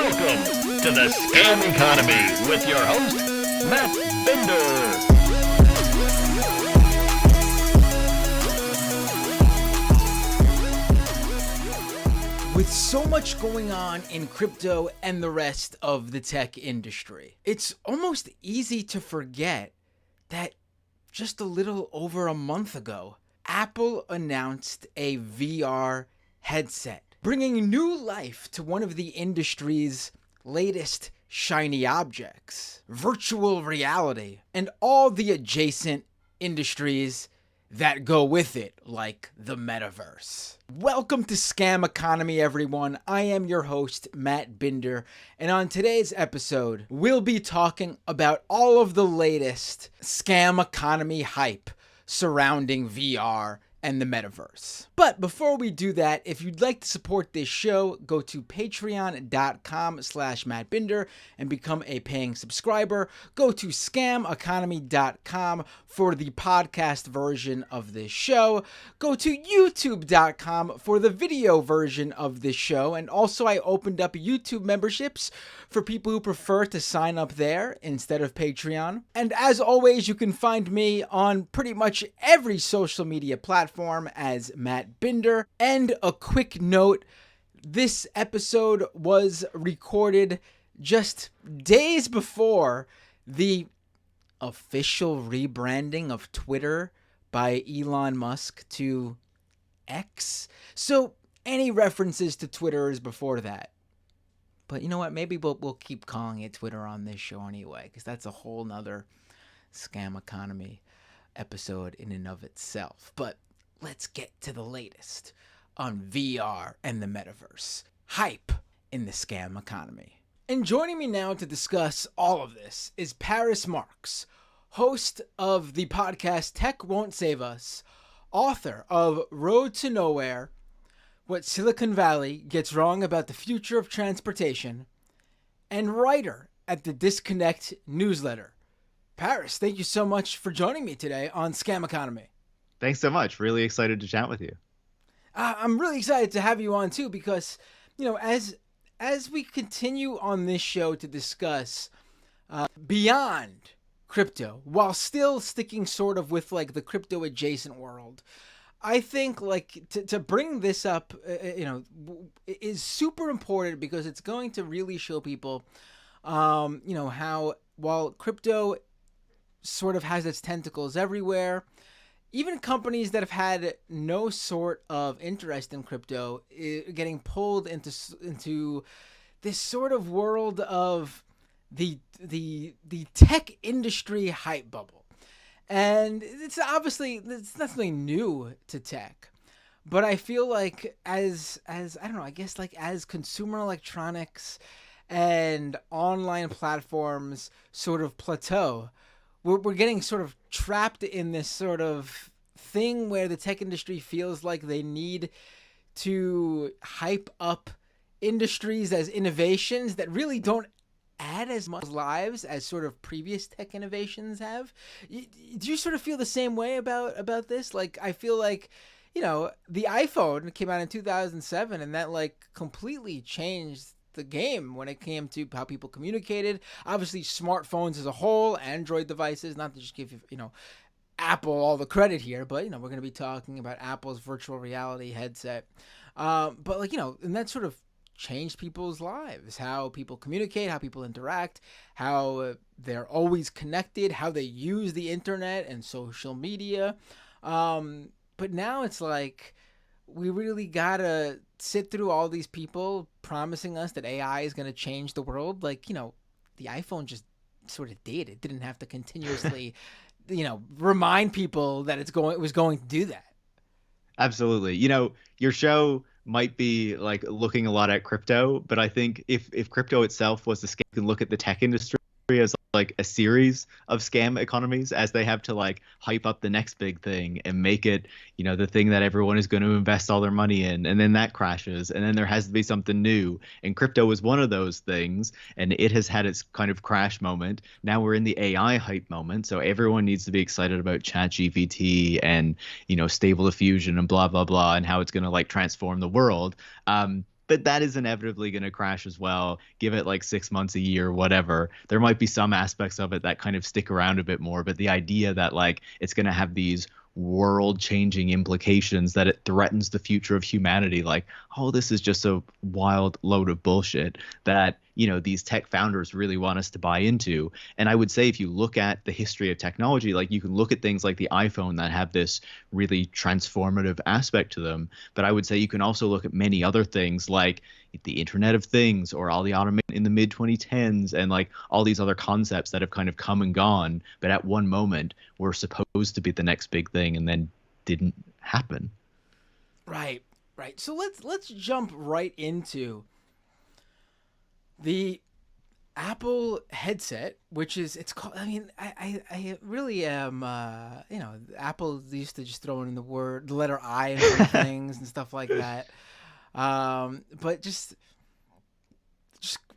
Welcome to the Scam Economy with your host, Matt Bender. With so much going on in crypto and the rest of the tech industry, it's almost easy to forget that just a little over a month ago, Apple announced a VR headset, bringing new life to one of the industry's latest shiny objects, virtual reality, and all the adjacent industries that go with it, like the Metaverse. Welcome to Scam Economy, everyone. I am your host, Matt Binder, and on today's episode, we'll be talking about all of the latest Scam Economy hype surrounding VR and the Metaverse. But before we do that, if you'd like to support this show, go to patreon.com/mattbinder and become a paying subscriber. Go to scameconomy.com for the podcast version of this show. Go to youtube.com for the video version of this show. And also I opened up YouTube memberships for people who prefer to sign up there instead of Patreon. And as always, you can find me on pretty much every social media platform as Matt Binder. And a quick note, this episode was recorded just days before the official rebranding of Twitter by Elon Musk to X. So any references to Twitter is before that. But you know what? Maybe we'll keep calling it Twitter on this show anyway, because that's a whole nother Scam Economy episode in and of itself. But let's get to the latest on VR and the Metaverse. Hype in the Scam Economy. And joining me now to discuss all of this is Paris Marx, host of the podcast Tech Won't Save Us, author of Road to Nowhere, What Silicon Valley Gets Wrong About the Future of Transportation, and writer at the Disconnect newsletter. Paris, thank you so much for joining me today on Scam Economy. Thanks so much. Really excited to chat with you. I'm really excited to have you on too, because, you know, as we continue on this show to discuss beyond crypto, while still sticking sort of with like the crypto adjacent world, I think like to bring this up, is super important because it's going to really show people, how while crypto sort of has its tentacles everywhere, even companies that have had no sort of interest in crypto getting pulled into this sort of world of the tech industry hype bubble. And it's nothing new to tech. But I feel like as I don't know, I guess like as consumer electronics and online platforms sort of plateau, we're getting sort of trapped in this sort of thing where the tech industry feels like they need to hype up industries as innovations that really don't add as much lives as sort of previous tech innovations have. Do you sort of feel the same way about this? Like, I feel like, you know, the iPhone came out in 2007 and that like completely changed the game when it came to how people communicated. Obviously, smartphones as a whole, Android devices, not to just give you, Apple all the credit here, but, we're going to be talking about Apple's virtual reality headset. But like, and that sort of changed people's lives, how people communicate, how people interact, how they're always connected, how they use the internet and social media. But now it's like, we really gotta sit through all these people promising us that AI is going to change the world. Like, the iPhone just sort of did. It didn't have to continuously, remind people that it was going to do that. Absolutely. Your show might be like looking a lot at crypto, but I think if crypto itself was the scam, you can look at the tech industry as like a series of scam economies as they have to like hype up the next big thing and make it, the thing that everyone is going to invest all their money in. And then that crashes. And then there has to be something new. And crypto is one of those things. And it has had its kind of crash moment. Now we're in the AI hype moment. So everyone needs to be excited about ChatGPT and, Stable Diffusion and blah, blah, blah, and how it's going to like transform the world. but that is inevitably going to crash as well. Give it like 6 months, a year, whatever. There might be some aspects of it that kind of stick around a bit more, but the idea that like it's going to have these world changing implications, that it threatens the future of humanity, like, oh, this is just a wild load of bullshit that, these tech founders really want us to buy into. And I would say, if you look at the history of technology, like, you can look at things like the iPhone that have this really transformative aspect to them. But I would say you can also look at many other things like the Internet of Things, or all the automation in the mid 2010s, and like all these other concepts that have kind of come and gone, but at one moment were supposed to be the next big thing and then didn't happen. Right. So let's jump right into the Apple headset, which is, it's called, I mean, I really am, Apple used to just throw in the letter I in front of things and stuff like that. But just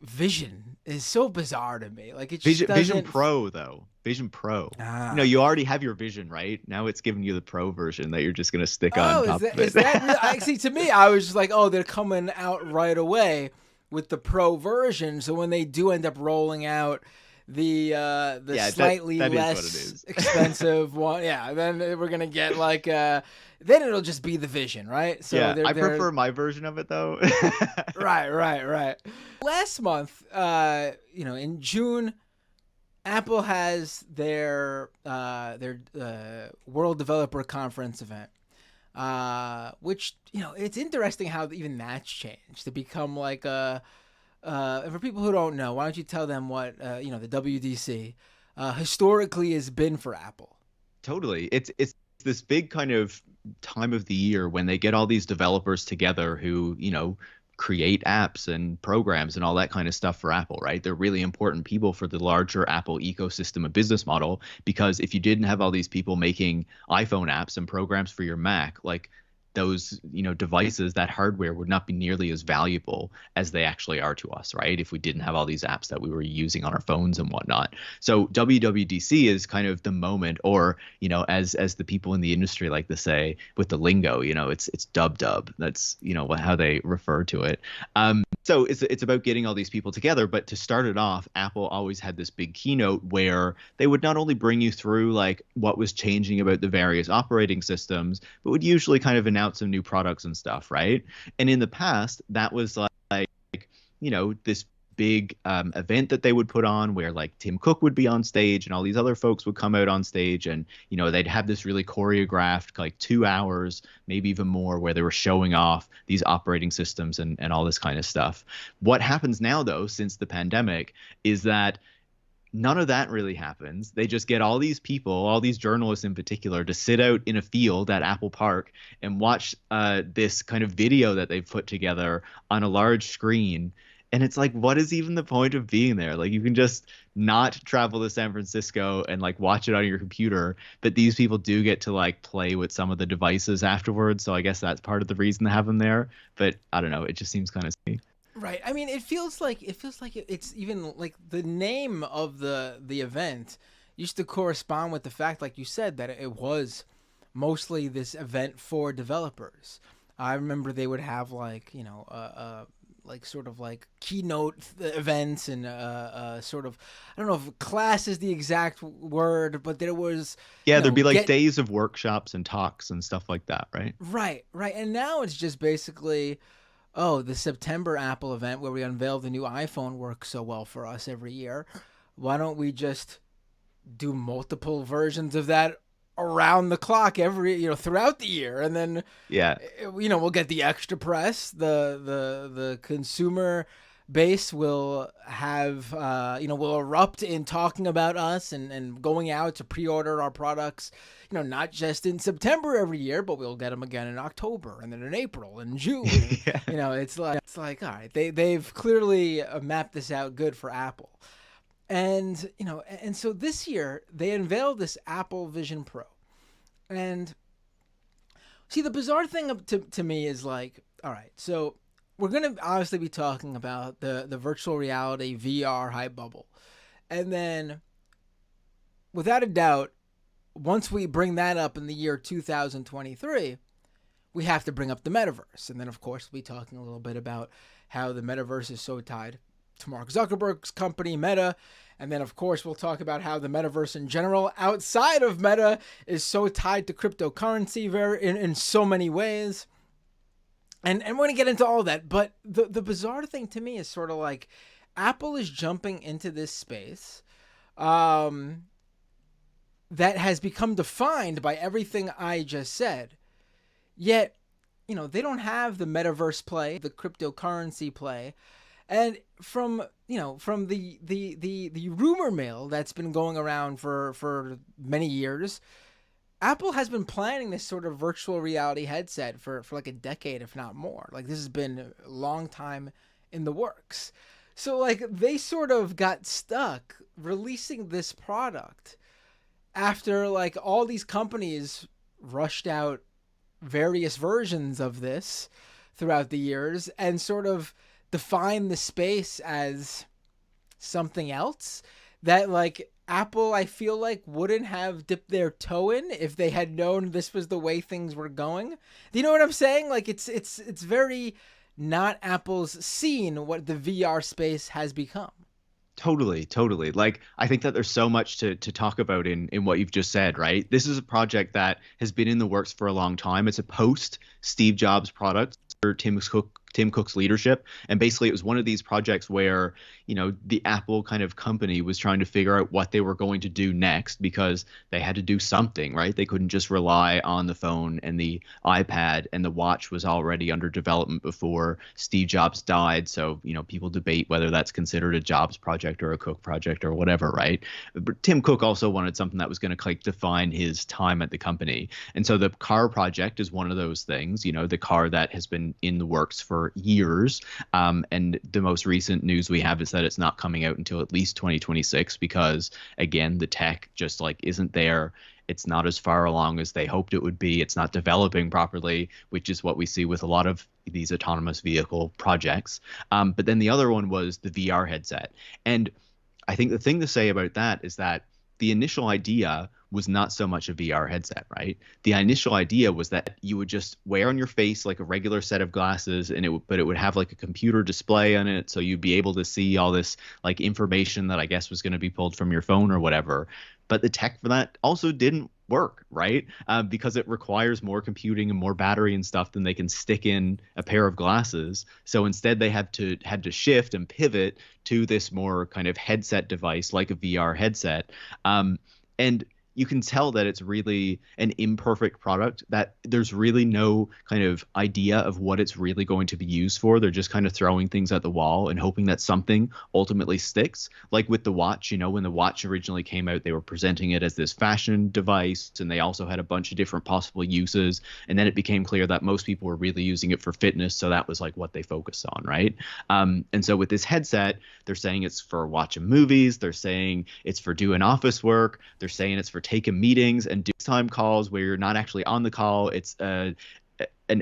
Vision is so bizarre to me. Like, it just Vision Pro, though. Vision Pro. You already have your Vision, right? Now it's giving you the Pro version that you're just going to stick on top of it. Is that actually, to me, I was just like, oh, they're coming out right away with the Pro version. So when they do end up rolling out the slightly that less expensive one, then we're gonna get like then it'll just be the Vision, right? So I prefer my version of it, though. Right. Last month, in June, Apple has their World Developer Conference event. Which, it's interesting how even that's changed to become like for people who don't know, why don't you tell them what, the WDC historically has been for Apple? Totally. It's this big kind of time of the year when they get all these developers together who, create apps and programs and all that kind of stuff for Apple, right? They're really important people for the larger Apple ecosystem and business model, because if you didn't have all these people making iPhone apps and programs for your Mac, like, those devices, that hardware would not be nearly as valuable as they actually are to us, right? If we didn't have all these apps that we were using on our phones and whatnot. So WWDC is kind of the moment, or as the people in the industry like to say with the lingo, it's dub. That's how they refer to it. So it's about getting all these people together. But to start it off, Apple always had this big keynote where they would not only bring you through like what was changing about the various operating systems, but would usually kind of announce some new products and stuff, right? And in the past, that was like this big event that they would put on where like Tim Cook would be on stage and all these other folks would come out on stage, and they'd have this really choreographed like 2 hours, maybe even more, where they were showing off these operating systems and all this kind of stuff. What happens now, though, since the pandemic, is that none of that really happens. They just get all these people, all these journalists in particular, to sit out in a field at Apple Park and watch this kind of video that they've put together on a large screen. And it's like, what is even the point of being there? Like, you can just not travel to San Francisco and like watch it on your computer. But these people do get to like play with some of the devices afterwards. So I guess that's part of the reason to have them there. But I don't know. It just seems kind of silly. Right. I mean, it feels like it's even like the name of the event used to correspond with the fact, like you said, that it was mostly this event for developers. I remember they would have like, like sort of like keynote events and sort of, I don't know if class is the exact word, but there was there'd be like days of workshops and talks and stuff like that, right? Right. And now it's just basically, oh, the September Apple event where we unveil the new iPhone works so well for us every year. Why don't we just do multiple versions of that around the clock throughout the year? And then we'll get the extra press. The consumer base will have will erupt in talking about us and going out to pre-order our products, not just in September every year, but we'll get them again in October and then in April and June. It's like all right, they've clearly mapped this out good for Apple. And and so this year they unveiled this Apple Vision Pro. And see, the bizarre thing to me is like, all right, so we're going to obviously be talking about the virtual reality VR hype bubble. And then, without a doubt, once we bring that up in the year 2023, we have to bring up the metaverse. And then, of course, we'll be talking a little bit about how the metaverse is so tied to Mark Zuckerberg's company, Meta. And then, of course, we'll talk about how the metaverse in general, outside of Meta, is so tied to cryptocurrency in so many ways. And we're going to get into all that. But the bizarre thing to me is sort of like Apple is jumping into this space that has become defined by everything I just said. Yet, they don't have the metaverse play, the cryptocurrency play. And from the rumor mill that's been going around for many years, Apple has been planning this sort of virtual reality headset for like a decade, if not more. Like, this has been a long time in the works. So, like, they sort of got stuck releasing this product after, like, all these companies rushed out various versions of this throughout the years and sort of defined the space as something else that, like, Apple, I feel like, wouldn't have dipped their toe in if they had known this was the way things were going. Do you know what I'm saying? Like, it's very not Apple's scene what the VR space has become. Totally. Like, I think that there's so much to talk about in what you've just said, right? This is a project that has been in the works for a long time. It's a post Steve Jobs product for Tim Cook's leadership. And basically it was one of these projects where, the Apple kind of company was trying to figure out what they were going to do next because they had to do something, right? They couldn't just rely on the phone and the iPad, and the watch was already under development before Steve Jobs died. So, people debate whether that's considered a Jobs project or a Cook project or whatever, right? But Tim Cook also wanted something that was going to define his time at the company. And so the car project is one of those things, the car that has been in the works for years. And the most recent news we have is that it's not coming out until at least 2026 because, again, the tech just isn't there. It's not as far along as they hoped it would be. It's not developing properly, which is what we see with a lot of these autonomous vehicle projects. But then the other one was the VR headset. And I think the thing to say about that is that the initial idea was not so much a VR headset, right? The initial idea was that you would just wear on your face like a regular set of glasses, and it would have like a computer display on it, so you'd be able to see all this like information that I guess was going to be pulled from your phone or whatever. But the tech for that also didn't work, right? Because it requires more computing and more battery and stuff than they can stick in a pair of glasses. So instead, they had to shift and pivot to this more kind of headset device, like a VR headset, and you can tell that it's really an imperfect product, that there's really no kind of idea of what it's really going to be used for. They're just kind of throwing things at the wall and hoping that something ultimately sticks. Like with the watch, when the watch originally came out, they were presenting it as this fashion device, and they also had a bunch of different possible uses. And then it became clear that most people were really using it for fitness. So that was like what they focused on, right? And so with this headset, they're saying it's for watching movies. They're saying it's for doing office work. They're saying it's for taking meetings and do time calls where you're not actually on the call. It's an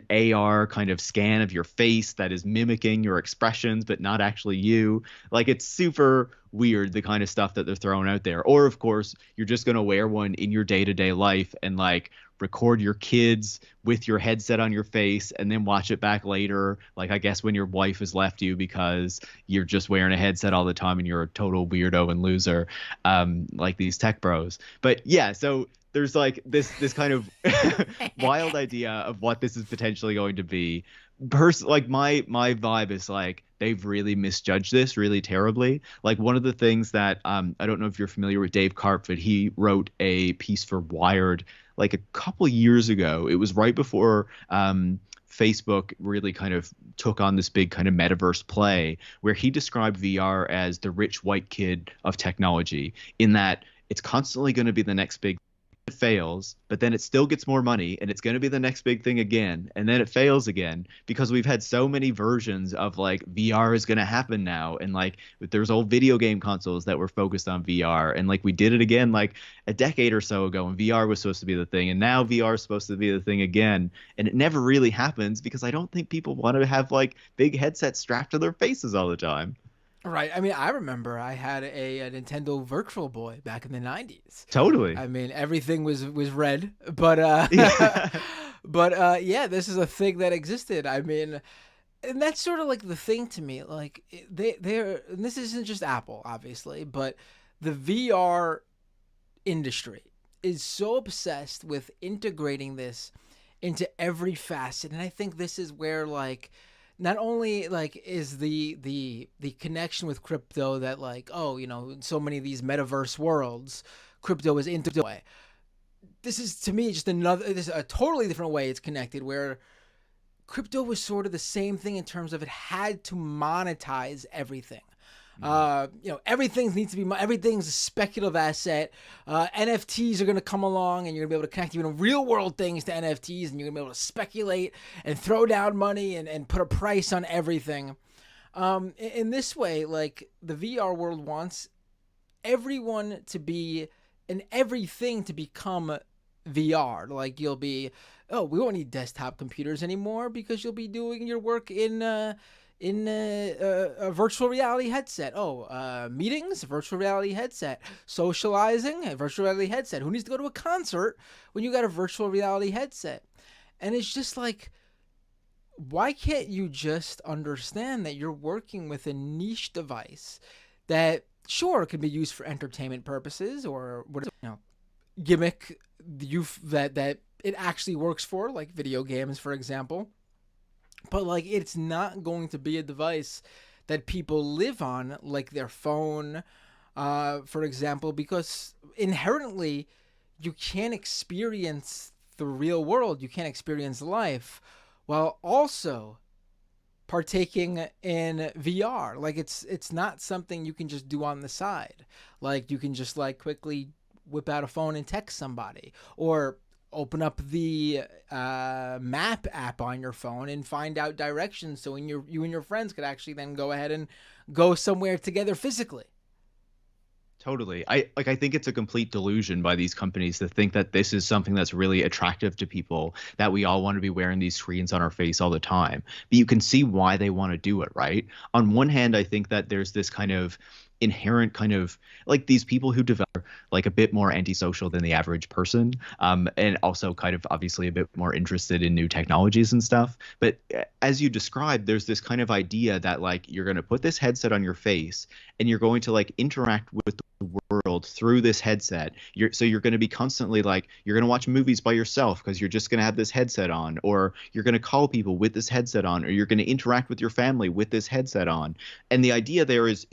AR kind of scan of your face that is mimicking your expressions, but not actually you. Like, it's super weird, the kind of stuff that they're throwing out there. Or, of course, you're just going to wear one in your day-to-day life and like record your kids with your headset on your face and then watch it back later. Like, I guess when your wife has left you because you're just wearing a headset all the time and you're a total weirdo and loser, like these tech bros. But yeah, so there's like this kind of wild idea of what this is potentially going to be. Like my vibe is like they've really misjudged this really terribly. Like, one of the things that I don't know if you're familiar with Dave Karp, but he wrote a piece for Wired like a couple years ago. It was right before Facebook really kind of took on this big kind of metaverse play, where he described VR as the rich white kid of technology, in that it's constantly going to be the next big. It fails, but then it still gets more money, and it's going to be the next big thing again, and then it fails again, because we've had so many versions of like VR is going to happen now, and like there's old video game consoles that were focused on VR, and like we did it again like a decade or so ago, and VR was supposed to be the thing, and now VR is supposed to be the thing again, and it never really happens because I don't think people want to have like big headsets strapped to their faces all the time. Right. I mean, I remember I had a Nintendo Virtual Boy back in the 90s. Totally. I mean, everything was red, but Yeah. But yeah, this is a thing that existed. I mean, and that's sort of like the thing to me. Like they're and this isn't just Apple, obviously, but the VR industry is so obsessed with integrating this into every facet, and I think this is where like not only like is the connection with crypto that like, oh, you know, so many of these metaverse worlds, crypto is into the way. This is to me just another, this is a totally different way it's connected, where crypto was sort of the same thing in terms of it had to monetize everything. You know, everything needs to be, everything's a speculative asset. NFTs are going to come along, and you're going to be able to connect even real world things to NFTs, and you're going to be able to speculate and throw down money and put a price on everything. In this way, like the VR world wants everyone to be and everything to become VR. Like you'll be, oh, we won't need desktop computers anymore because you'll be doing your work in a virtual reality headset. Oh, meetings, virtual reality headset. Socializing, a virtual reality headset. Who needs to go to a concert when you got a virtual reality headset? And it's just like, why can't you just understand that you're working with a niche device that sure can be used for entertainment purposes or what, you know, gimmick you that it actually works for, like video games, for example. But like, it's not going to be a device that people live on, like their phone, for example, because inherently you can't experience the real world, you can't experience life while also partaking in VR. Like it's not something you can just do on the side. Like you can just like quickly whip out a phone and text somebody, or open up the map app on your phone and find out directions, so you and your friends could actually then go ahead and go somewhere together physically. Totally. I think it's a complete delusion by these companies to think that this is something that's really attractive to people, that we all want to be wearing these screens on our face all the time. But you can see why they want to do it, right? On one hand, I think that there's this kind of inherent kind of like these people who develop like a bit more antisocial than the average person, and also kind of obviously a bit more interested in new technologies and stuff. But as you described, there's this kind of idea that like you're going to put this headset on your face and you're going to like interact with the world through this headset. You're going to be constantly like, you're going to watch movies by yourself because you're just going to have this headset on, or you're going to call people with this headset on, or you're going to interact with your family with this headset on. And the idea there is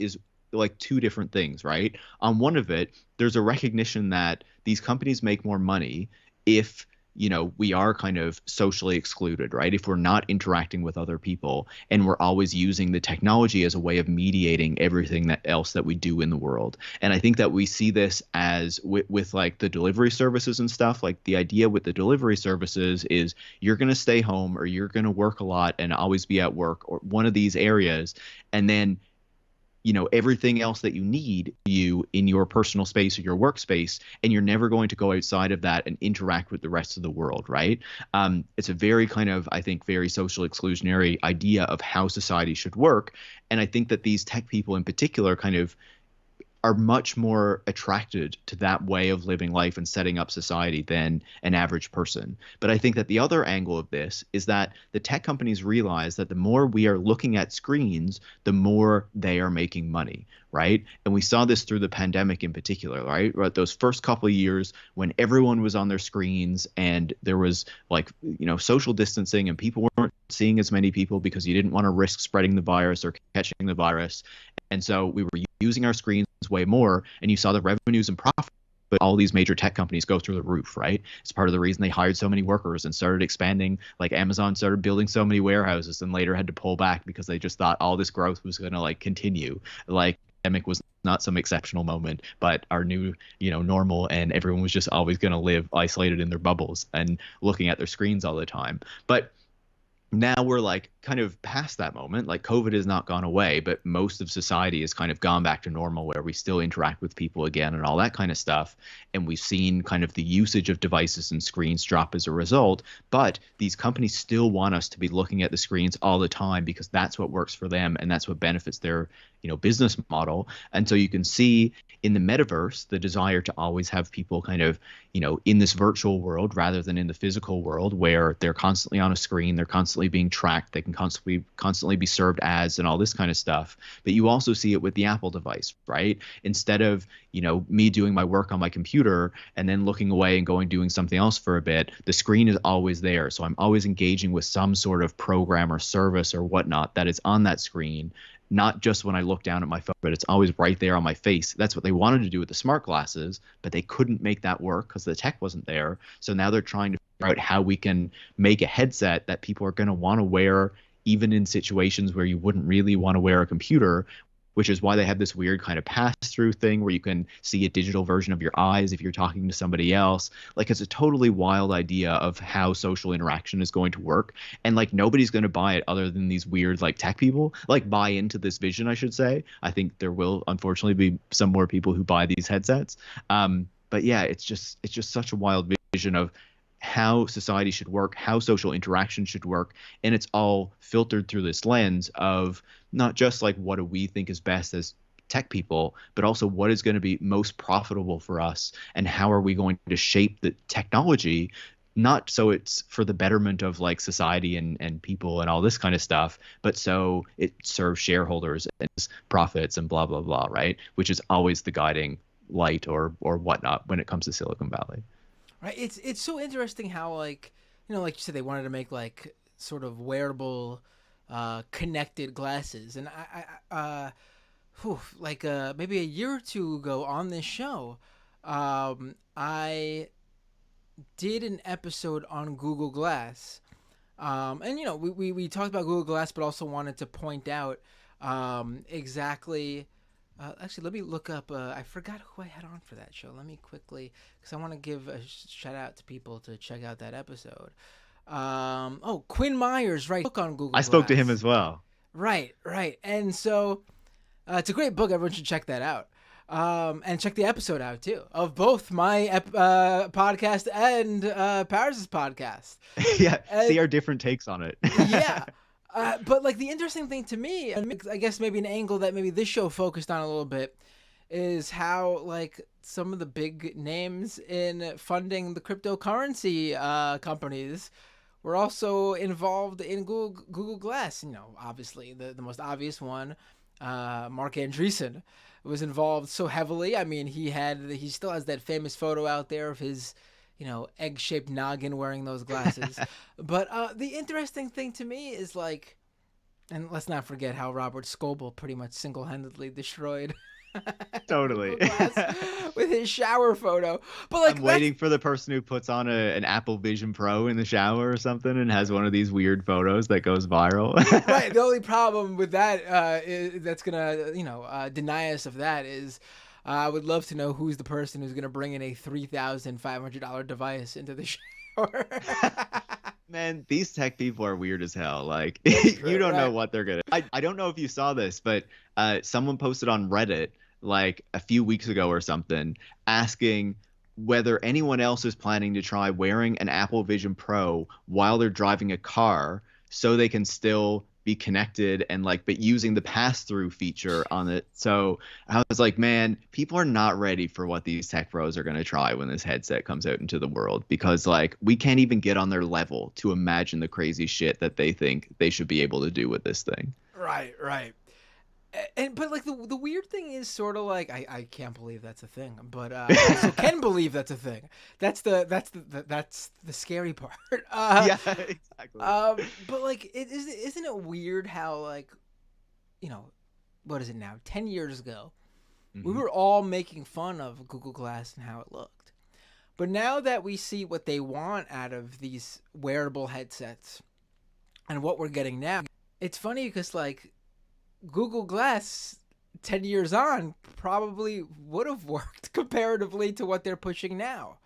like two different things, right? On one of it, there's a recognition that these companies make more money if, you know, we are kind of socially excluded, right? If we're not interacting with other people and we're always using the technology as a way of mediating everything else that we do in the world. And I think that we see this as with like the delivery services and stuff. Like the idea with the delivery services is you're going to stay home or you're going to work a lot and always be at work or one of these areas. And then, you know, everything else that you need you in your personal space or your workspace, and you're never going to go outside of that and interact with the rest of the world, right? It's a very kind of, I think, very social exclusionary idea of how society should work. And I think that these tech people in particular kind of are much more attracted to that way of living life and setting up society than an average person. But I think that the other angle of this is that the tech companies realize that the more we are looking at screens, the more they are making money, right? And we saw this through the pandemic in particular, right? Those first couple of years when everyone was on their screens and there was like, you know, social distancing and people weren't seeing as many people because you didn't want to risk spreading the virus or catching the virus. And so we were using our screens way more, and you saw the revenues and profit, but all these major tech companies go through the roof, right? It's part of the reason they hired so many workers and started expanding. Like Amazon started building so many warehouses and later had to pull back because they just thought all this growth was going to like continue. Like pandemic was not some exceptional moment, but our new, you know, normal, and everyone was just always going to live isolated in their bubbles and looking at their screens all the time. But now we're like kind of past that moment. Like COVID has not gone away, but most of society has kind of gone back to normal where we still interact with people again and all that kind of stuff. And we've seen kind of the usage of devices and screens drop as a result. But these companies still want us to be looking at the screens all the time because that's what works for them and that's what benefits their business model. And so you can see in the metaverse the desire to always have people kind of, in this virtual world rather than in the physical world, where they're constantly on a screen, they're constantly being tracked, they can constantly be served ads and all this kind of stuff. But you also see it with the Apple device, right? Instead of, me doing my work on my computer and then looking away and going doing something else for a bit, the screen is always there. So I'm always engaging with some sort of program or service or whatnot that is on that screen, not just when I look down at my phone, but it's always right there on my face. That's what they wanted to do with the smart glasses, but they couldn't make that work because the tech wasn't there. So now they're trying to figure out how we can make a headset that people are going to want to wear even in situations where you wouldn't really want to wear a computer, which is why they have this weird kind of pass-through thing where you can see a digital version of your eyes if you're talking to somebody else. Like, it's a totally wild idea of how social interaction is going to work. And like, nobody's going to buy it other than these weird like tech people, like buy into this vision, I should say. I think there will unfortunately be some more people who buy these headsets. But yeah, it's just such a wild vision of how society should work, how social interaction should work. And it's all filtered through this lens of not just like what do we think is best as tech people, but also what is going to be most profitable for us and how are we going to shape the technology, not so it's for the betterment of like society and people and all this kind of stuff, but so it serves shareholders and profits and blah, blah, blah, right? Which is always the guiding light or whatnot when it comes to Silicon Valley. Right. It's so interesting how like like you said, they wanted to make like sort of wearable, connected glasses, and maybe a year or two ago on this show, I did an episode on Google Glass, and we talked about Google Glass, but also wanted to point out exactly. Actually, let me look up. I forgot who I had on for that show. Let me quickly, because I want to give a shout out to people to check out that episode. Quinn Myers, right? Book on Google I spoke Glass. to him as well. Right. And so it's a great book. Everyone should check that out. And check the episode out too of both my podcast and Paris's podcast. Yeah, see our different takes on it. Yeah. But like the interesting thing to me, and I guess maybe an angle that maybe this show focused on a little bit, is how like some of the big names in funding the cryptocurrency companies were also involved in Google Glass. Obviously the most obvious one, Mark Andreessen, was involved so heavily. I mean, he still has that famous photo out there of his egg-shaped noggin wearing those glasses. But the interesting thing to me is like, and let's not forget how Robert Scoble pretty much single-handedly destroyed totally with his shower photo. But like, I'm waiting for the person who puts on an Apple Vision Pro in the shower or something and has one of these weird photos that goes viral. Right. The only problem with that that's gonna deny us of that is I would love to know who's the person who's gonna bring in a $3,500 device into the shower. Man, these tech people are weird as hell. Like, you don't know what they're gonna. I don't know if you saw this, but someone posted on Reddit like a few weeks ago or something asking whether anyone else is planning to try wearing an Apple Vision Pro while they're driving a car so they can still be connected and like, but using the pass-through feature on it. So I was like, man, people are not ready for what these tech pros are going to try when this headset comes out into the world, because like we can't even get on their level to imagine the crazy shit that they think they should be able to do with this thing. Right. But like the weird thing is sort of like I can't believe that's a thing, but I also can believe that's a thing. That's the scary part. Yeah, exactly. But like isn't it weird how like what is it now? 10 years ago, we were all making fun of Google Glass and how it looked, but now that we see what they want out of these wearable headsets and what we're getting now, it's funny because like Google Glass 10 years on probably would have worked comparatively to what they're pushing now.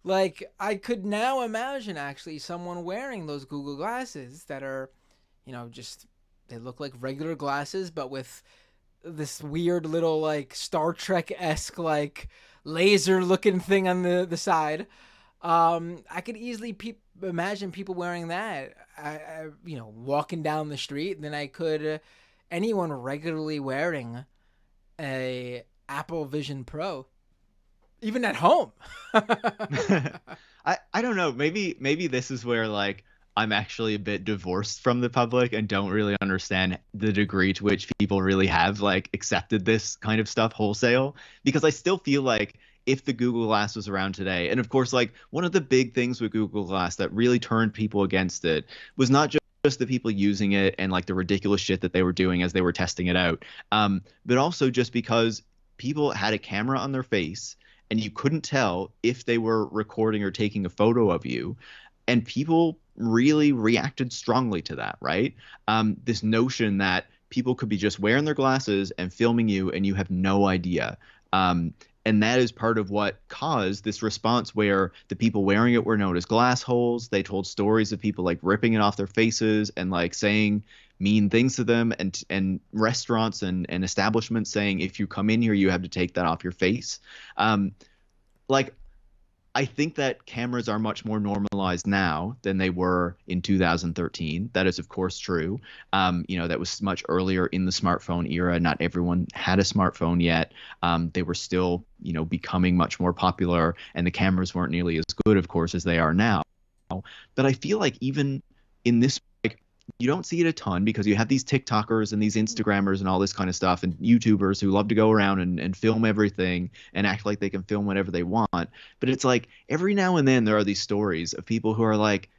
Like, I could now imagine actually someone wearing those Google glasses that are, just, they look like regular glasses, but with this weird little, like, Star Trek-esque, like, laser looking thing on the side. I could easily imagine people wearing that, walking down the street. And then I could anyone regularly wearing a Apple Vision Pro, even at home. I don't know. Maybe this is where like I'm actually a bit divorced from the public and don't really understand the degree to which people really have like accepted this kind of stuff wholesale, because I still feel like if the Google Glass was around today, and of course like one of the big things with Google Glass that really turned people against it was not just the people using it and like the ridiculous shit that they were doing as they were testing it out, but also just because people had a camera on their face and you couldn't tell if they were recording or taking a photo of you. And people really reacted strongly to that, right? This notion that people could be just wearing their glasses and filming you and you have no idea. And that is part of what caused this response where the people wearing it were known as glass holes. They told stories of people like ripping it off their faces and like saying mean things to them, and restaurants and establishments saying, if you come in here, you have to take that off your face. Like, I think that cameras are much more normalized now than they were in 2013. That is, of course, true. That was much earlier in the smartphone era. Not everyone had a smartphone yet. They were still, becoming much more popular, and the cameras weren't nearly as good, of course, as they are now. But I feel like even in this, you don't see it a ton because you have these TikTokers and these Instagrammers and all this kind of stuff and YouTubers who love to go around and film everything and act like they can film whatever they want. But it's like every now and then there are these stories of people who are like,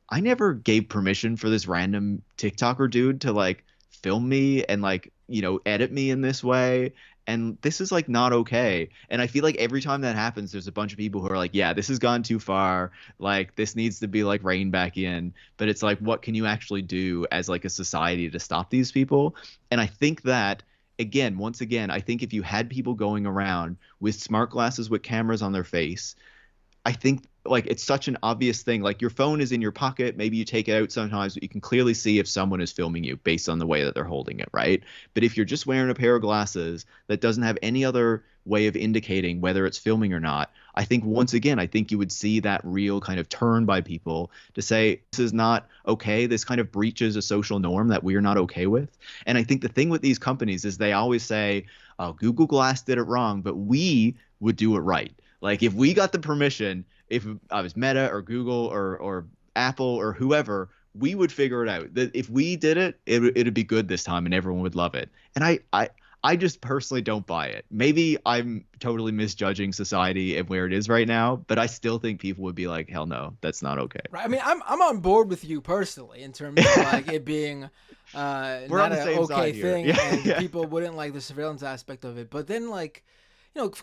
I never gave permission for this random TikToker dude to like film me and like, edit me in this way. And this is like not okay. And I feel like every time that happens, there's a bunch of people who are like, yeah, this has gone too far. Like this needs to be like reined back in. But it's like, what can you actually do as like a society to stop these people? And I think that, again, once again, I think if you had people going around with smart glasses with cameras on their face, I think like it's such an obvious thing. Like your phone is in your pocket. Maybe you take it out sometimes, but you can clearly see if someone is filming you based on the way that they're holding it, right? But if you're just wearing a pair of glasses that doesn't have any other way of indicating whether it's filming or not, I think once again, I think you would see that real kind of turn by people to say, this is not okay. This kind of breaches a social norm that we're not okay with. And I think the thing with these companies is they always say, oh, Google Glass did it wrong, but we would do it right. Like if we got the permission, if I was Meta or Google or Apple or whoever, we would figure it out. That if we did it, it'd be good this time and everyone would love it. And I just personally don't buy it. Maybe I'm totally misjudging society and where it is right now, but I still think people would be like, hell no, that's not okay. Right. I mean, I'm on board with you personally in terms of like it being not an okay thing, and people wouldn't like the surveillance aspect of it. But then like,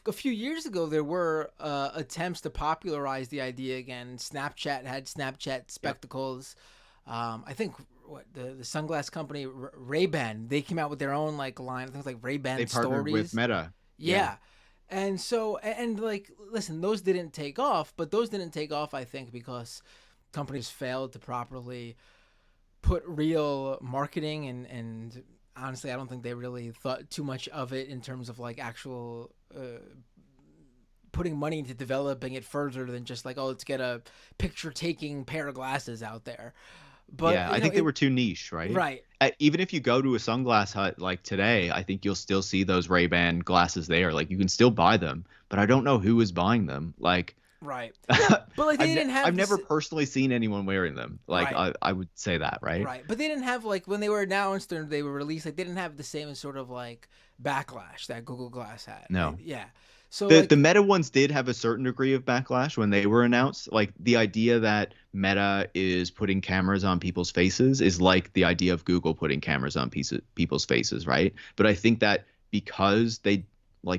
a few years ago, there were attempts to popularize the idea again. Snapchat had Snapchat spectacles. I think the sunglass company Ray-Ban, they came out with their own like line. I think it was like Ray-Ban Stories. They partnered with Meta. Yeah. And so, and like, listen, those didn't take off, but those didn't take off, I think, because companies failed to properly put real marketing and honestly, I don't think they really thought too much of it in terms of like actual putting money into developing it further than just like, oh, let's get a picture taking pair of glasses out there. But yeah, I think they were too niche, right? Right. Even if you go to a sunglass hut like today, I think you'll still see those Ray-Ban glasses there. Like you can still buy them, but I don't know who is buying them. Like, right. But like they didn't have. I've never personally seen anyone wearing them. Like right. I would say that, right? Right. But they didn't have like when they were announced or they were released, like they didn't have the same sort of like backlash that Google Glass had. No. Right? Yeah. So the Meta ones did have a certain degree of backlash when they were announced. Like the idea that Meta is putting cameras on people's faces is like the idea of Google putting cameras on people's faces, right? But I think that because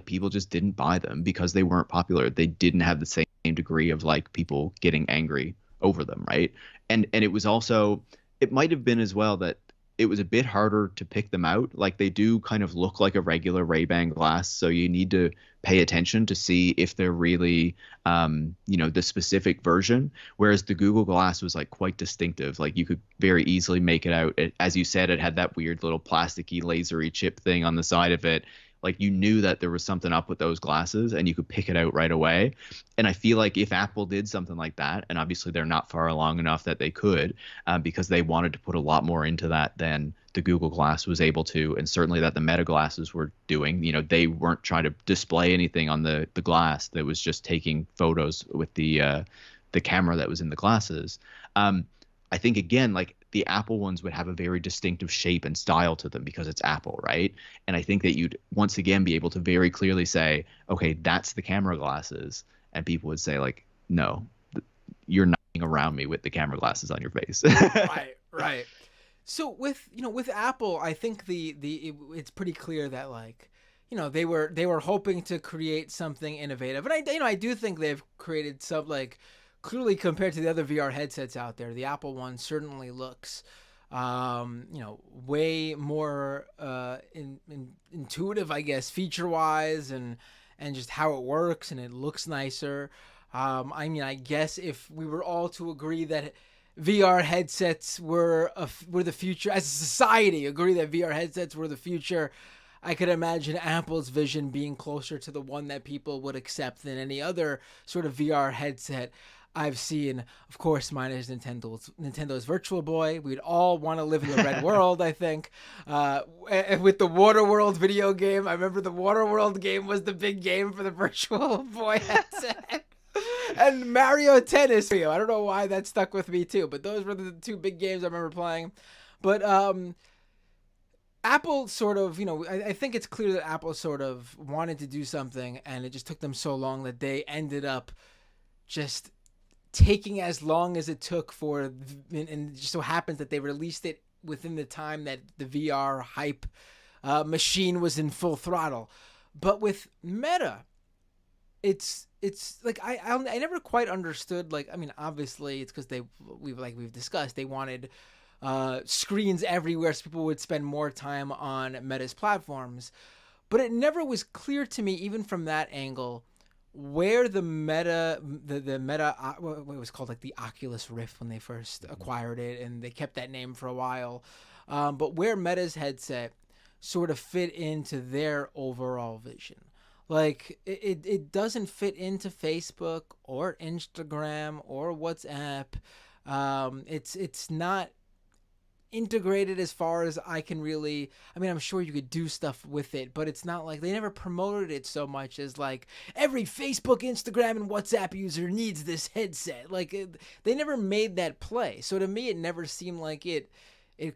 people just didn't buy them because they weren't popular, they didn't have the same degree of like people getting angry over them, right? And it was also, it might have been as well that it was a bit harder to pick them out. Like they do kind of look like a regular Ray-Ban glass, so you need to pay attention to see if they're really, the specific version. Whereas the Google Glass was like quite distinctive. Like you could very easily make it out. As you said, it had that weird little plasticky, lasery chip thing on the side of it. Like you knew that there was something up with those glasses and you could pick it out right away. And I feel like if Apple did something like that, and obviously they're not far along enough that they could, because they wanted to put a lot more into that than the Google Glass was able to, and certainly that the Meta glasses were doing. They weren't trying to display anything on the glass. That was just taking photos with the camera that was in the glasses. I think again, like the Apple ones would have a very distinctive shape and style to them because it's Apple, right? And I think that you'd once again be able to very clearly say, okay, that's the camera glasses, and people would say like, no, you're not around me with the camera glasses on your face. Right. So with Apple, I think it's pretty clear that like, they were hoping to create something innovative, and I do think they've created some like. Clearly, compared to the other VR headsets out there, the Apple one certainly looks, way more intuitive, I guess, feature-wise, and just how it works, and it looks nicer. I guess if we were all to agree that VR headsets were the future, as a society, agree that VR headsets were the future, I could imagine Apple's vision being closer to the one that people would accept than any other sort of VR headset I've seen. Of course, mine is Nintendo's Virtual Boy. We'd all want to live in the red world, I think. With the Waterworld video game, I remember the Waterworld game was the big game for the Virtual Boy headset. And Mario Tennis. I don't know why that stuck with me too, but those were the two big games I remember playing. But Apple sort of, I think it's clear that Apple sort of wanted to do something, and it just took them so long that they ended up just taking as long as it took and it just so happens that they released it within the time that the VR hype machine was in full throttle. But with Meta, it's like I never quite understood. Like, I mean, obviously it's because we've discussed, they wanted screens everywhere so people would spend more time on Meta's platforms, but it never was clear to me, even from that angle, where the Meta, what was called like the Oculus Rift when they first acquired it, and they kept that name for a while, but where Meta's headset sort of fit into their overall vision. Like it doesn't fit into Facebook or Instagram or WhatsApp. It's not integrated as far as I can really. I mean, I'm sure you could do stuff with it, but it's not like they never promoted it so much as like every Facebook, Instagram, and WhatsApp user needs this headset. Like they never made that play. So to me, it never seemed like it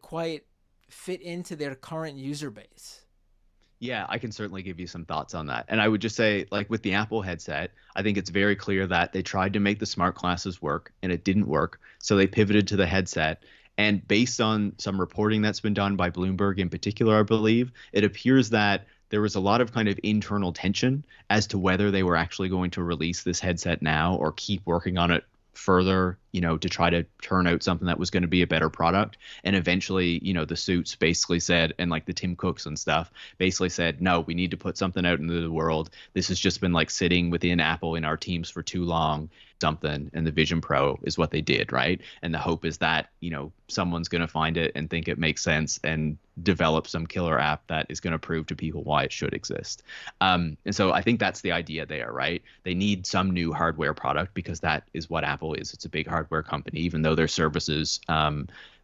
quite fit into their current user base. Yeah, I can certainly give you some thoughts on that. And I would just say, like with the Apple headset, I think it's very clear that they tried to make the smart glasses work and it didn't work. So they pivoted to the headset. And based on some reporting that's been done by Bloomberg in particular, I believe, it appears that there was a lot of kind of internal tension as to whether they were actually going to release this headset now or keep working on it further, to try to turn out something that was going to be a better product. And eventually, the suits basically said, and like the Tim Cooks and stuff basically said, no, we need to put something out into the world. This has just been like sitting within Apple in our teams for too long, something. And the Vision Pro is what they did, right? And the hope is that, someone's going to find it and think it makes sense and develop some killer app that is going to prove to people why it should exist. And so I think that's the idea there, right? They need some new hardware product because that is what Apple is. It's a big hardware company, even though their services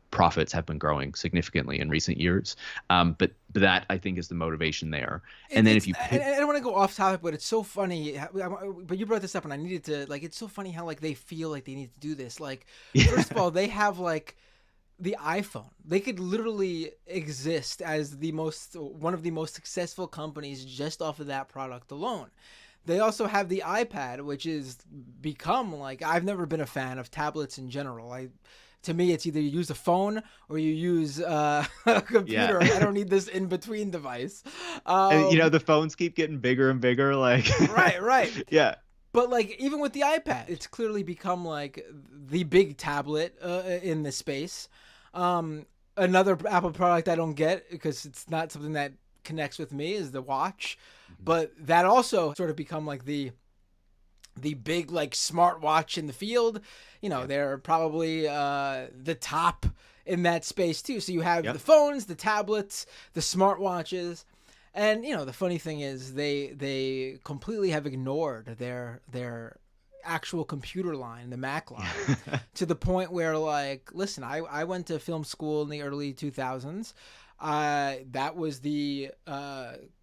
profits have been growing significantly in recent years. But that, I think, is the motivation there. And then if you pick... I don't want to go off topic, but it's so funny. But you brought this up and I needed to, like, it's so funny how like they feel like they need to do this. Like, first of all, they have like the iPhone. They could literally exist as one of the most successful companies just off of that product alone. They also have the iPad, which is become like, I've never been a fan of tablets in general. To me, it's either you use a phone or you use a computer. Yeah. I don't need this in-between device. And, the phones keep getting bigger and bigger. Like Right. Yeah. But like even with the iPad, it's clearly become like the big tablet in the space. Another Apple product I don't get because it's not something that connects with me is the watch. Mm-hmm. But that also sort of become like the big like smartwatch in the field. They're probably the top in that space too. So you have the phones, the tablets, the smartwatches. And the funny thing is they completely have ignored their actual computer line, the Mac line, to the point where, like, listen, I went to film school in the early 2000s. That was the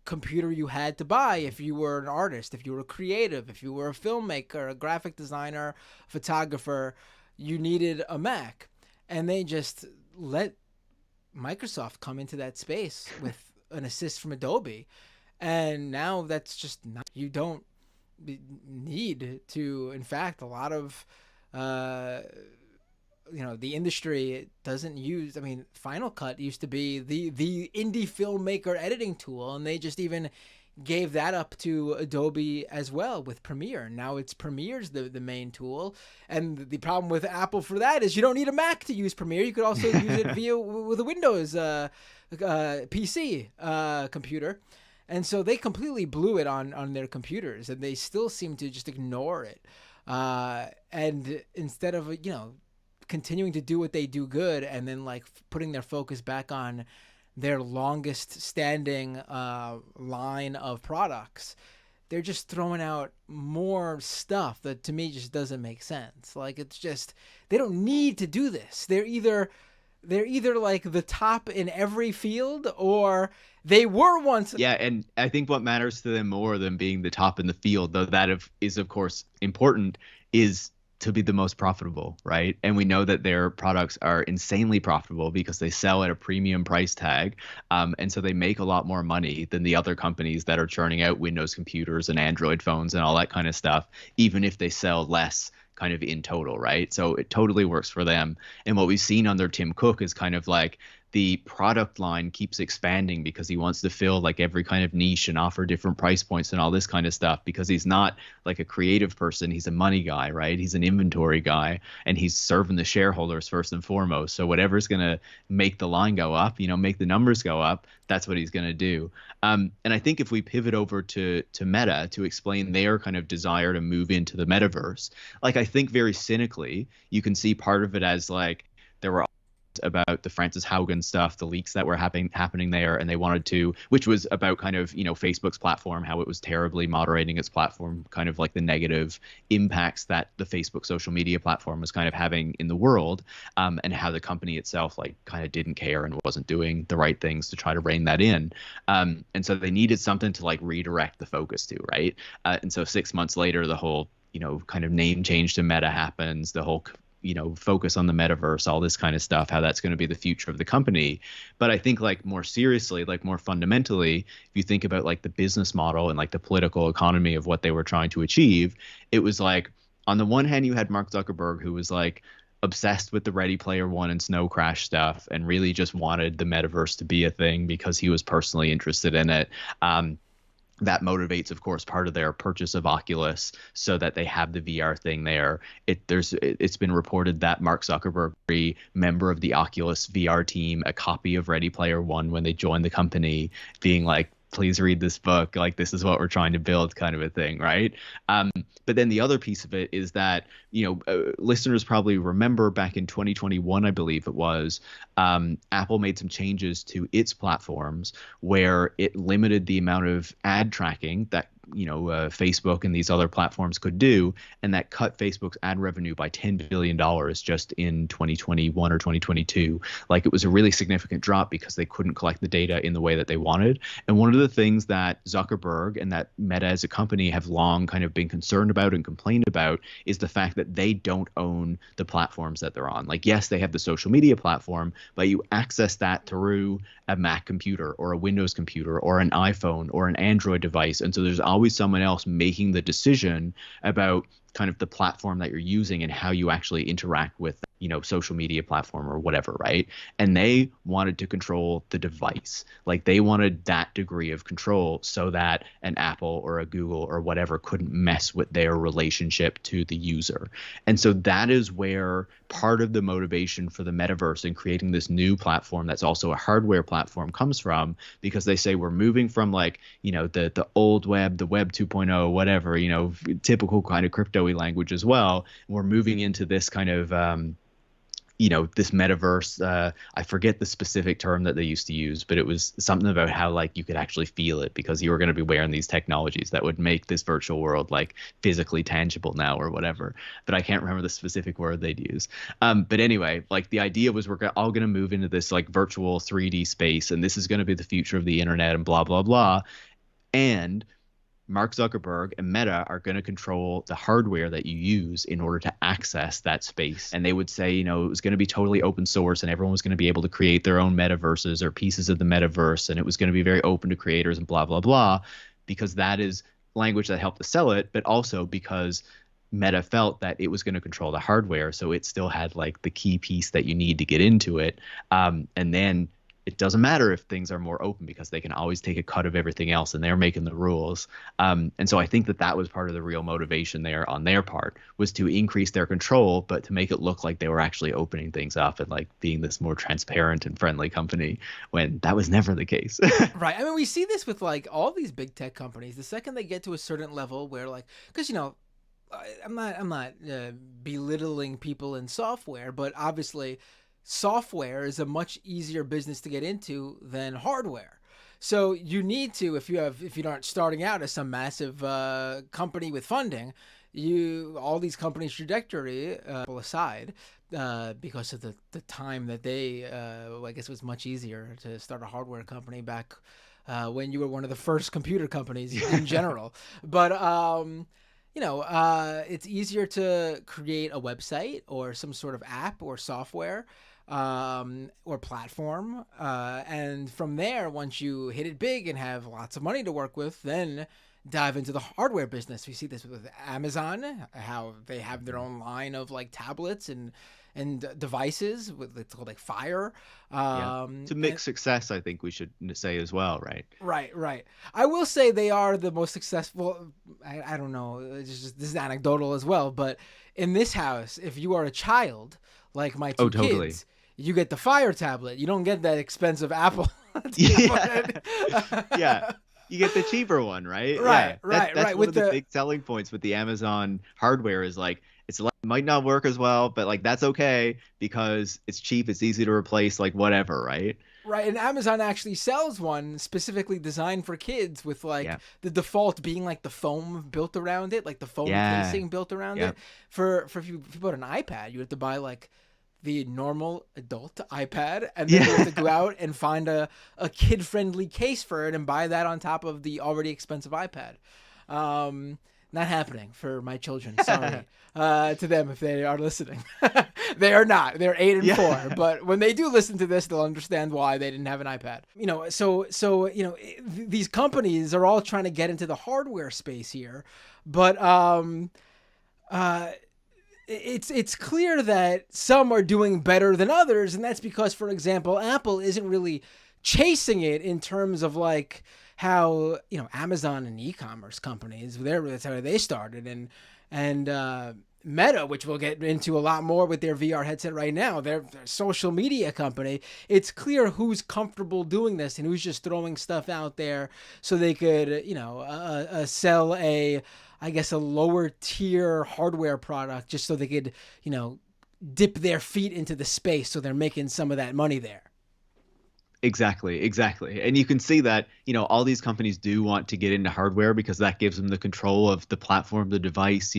computer you had to buy if you were an artist, if you were creative, if you were a filmmaker, a graphic designer, photographer, you needed a Mac. And they just let Microsoft come into that space with an assist from Adobe. And now that's just not, you don't need to. In fact, a lot of the industry doesn't use. I mean, Final Cut used to be the indie filmmaker editing tool, and they just even gave that up to Adobe as well with Premiere. Now it's Premiere's the main tool, and the problem with Apple for that is you don't need a Mac to use Premiere. You could also use it with a Windows PC computer. And so they completely blew it on their computers, and they still seem to just ignore it. And instead of, continuing to do what they do good and then like putting their focus back on their longest standing line of products, they're just throwing out more stuff that to me just doesn't make sense. Like, it's just, they don't need to do this. They're either like the top in every field, or they were once. Yeah, and I think what matters to them more than being the top in the field, though that is of course important, is to be the most profitable, right? And we know that their products are insanely profitable because they sell at a premium price tag. And so they make a lot more money than the other companies that are churning out Windows computers and Android phones and all that kind of stuff, even if they sell less kind of in total, right? So it totally works for them. And what we've seen under Tim Cook is kind of like the product line keeps expanding because he wants to fill like every kind of niche and offer different price points and all this kind of stuff, because he's not like a creative person. He's a money guy, right? He's an inventory guy, and he's serving the shareholders first and foremost. So whatever's going to make the line go up, make the numbers go up, that's what he's going to do. And I think if we pivot over to Meta to explain their kind of desire to move into the metaverse, like I think very cynically, you can see part of it as like there were about the Frances Haugen stuff, the leaks that were happening there, and they wanted to, which was about kind of Facebook's platform, how it was terribly moderating its platform, kind of like the negative impacts that the Facebook social media platform was kind of having in the world, and how the company itself like kind of didn't care and wasn't doing the right things to try to rein that in, and so they needed something to like redirect the focus to, right? And so 6 months later, the whole kind of name change to Meta happens, the whole focus on the metaverse, all this kind of stuff, how that's going to be the future of the company. But I think like more seriously, like more fundamentally, if you think about like the business model and like the political economy of what they were trying to achieve, it was like, on the one hand, you had Mark Zuckerberg, who was like obsessed with the Ready Player One and Snow Crash stuff and really just wanted the metaverse to be a thing because he was personally interested in it. That motivates, of course, part of their purchase of Oculus so that they have the VR thing there. It's been reported that Mark Zuckerberg, a member of the Oculus VR team, a copy of Ready Player One when they joined the company, being like, please read this book, like this is what we're trying to build, kind of a thing, right? But then the other piece of it is that listeners probably remember back in 2021, I believe it was, Apple made some changes to its platforms where it limited the amount of ad tracking that Facebook and these other platforms could do, and that cut Facebook's ad revenue by $10 billion just in 2021 or 2022. Like, it was a really significant drop because they couldn't collect the data in the way that they wanted. And one of the things that Zuckerberg and that Meta as a company have long kind of been concerned about and complained about is the fact that they don't own the platforms that they're on. Like, yes, they have the social media platform, but you access that through a Mac computer or a Windows computer or an iPhone or an Android device. And so there's always someone else making the decision about kind of the platform that you're using and how you actually interact with, social media platform or whatever, right? And they wanted to control the device. Like, they wanted that degree of control so that an Apple or a Google or whatever couldn't mess with their relationship to the user. And so that is where part of the motivation for the metaverse and creating this new platform that's also a hardware platform comes from, because they say we're moving from like, the old web, the web 2.0, whatever, typical kind of crypto-y language as well. We're moving into this kind of this metaverse. I forget the specific term that they used to use, but it was something about how like you could actually feel it because you were going to be wearing these technologies that would make this virtual world like physically tangible now or whatever. But I can't remember the specific word they'd use. But anyway, like the idea was we're all going to move into this like virtual 3D space, and this is going to be the future of the internet and blah blah blah. And Mark Zuckerberg and Meta are going to control the hardware that you use in order to access that space. And they would say, it was going to be totally open source and everyone was going to be able to create their own metaverses or pieces of the metaverse. And it was going to be very open to creators and blah, blah, blah, because that is language that helped to sell it, but also because Meta felt that it was going to control the hardware. So it still had like the key piece that you need to get into it. And then it doesn't matter if things are more open because they can always take a cut of everything else and they're making the rules. And so I think that was part of the real motivation there on their part, was to increase their control, but to make it look like they were actually opening things up and like being this more transparent and friendly company when that was never the case. Right. I mean, we see this with like all these big tech companies. The second they get to a certain level where like, because, I'm not belittling people in software, but obviously software is a much easier business to get into than hardware. So you need to, if you aren't starting out as some massive company with funding, all these companies' trajectory aside, because of the time that they, I guess it was much easier to start a hardware company back when you were one of the first computer companies in general. But it's easier to create a website or some sort of app or software or platform. And from there, once you hit it big and have lots of money to work with, then dive into the hardware business. We see this with Amazon, how they have their own line of like tablets and devices with it's called like Fire. To mix success, I think we should say as well, right? Right. I will say they are the most successful. I don't know. This is anecdotal as well, but in this house, if you are a child like my two totally. kids, you get the Fire tablet. You don't get that expensive Apple. Yeah. You get the cheaper one, right? Right. That's one with of the big selling points with the Amazon hardware is like it might not work as well, but like that's okay because it's cheap, it's easy to replace, like whatever, right? Right, and Amazon actually sells one specifically designed for kids with like the default being like the foam built around it, like the foam casing built around it. For if you bought an iPad, you have to buy like the normal adult iPad, and then you have to go out and find a kid-friendly case for it and buy that on top of the already expensive iPad. Not happening for my children. Sorry to them if they are listening. They are not. They're 8 and 4. But when they do listen to this, they'll understand why they didn't have an iPad. So these companies are all trying to get into the hardware space here, but it's clear that some are doing better than others, and that's because, for example, Apple isn't really chasing it in terms of like how Amazon and e-commerce companies, that's how they started, and Meta, which we'll get into a lot more with their VR headset right now, they're a social media company. It's clear who's comfortable doing this and who's just throwing stuff out there so they could sell a lower tier hardware product just so they could dip their feet into the space, so they're making some of that money there. Exactly. And you can see that, all these companies do want to get into hardware because that gives them the control of the platform, the device.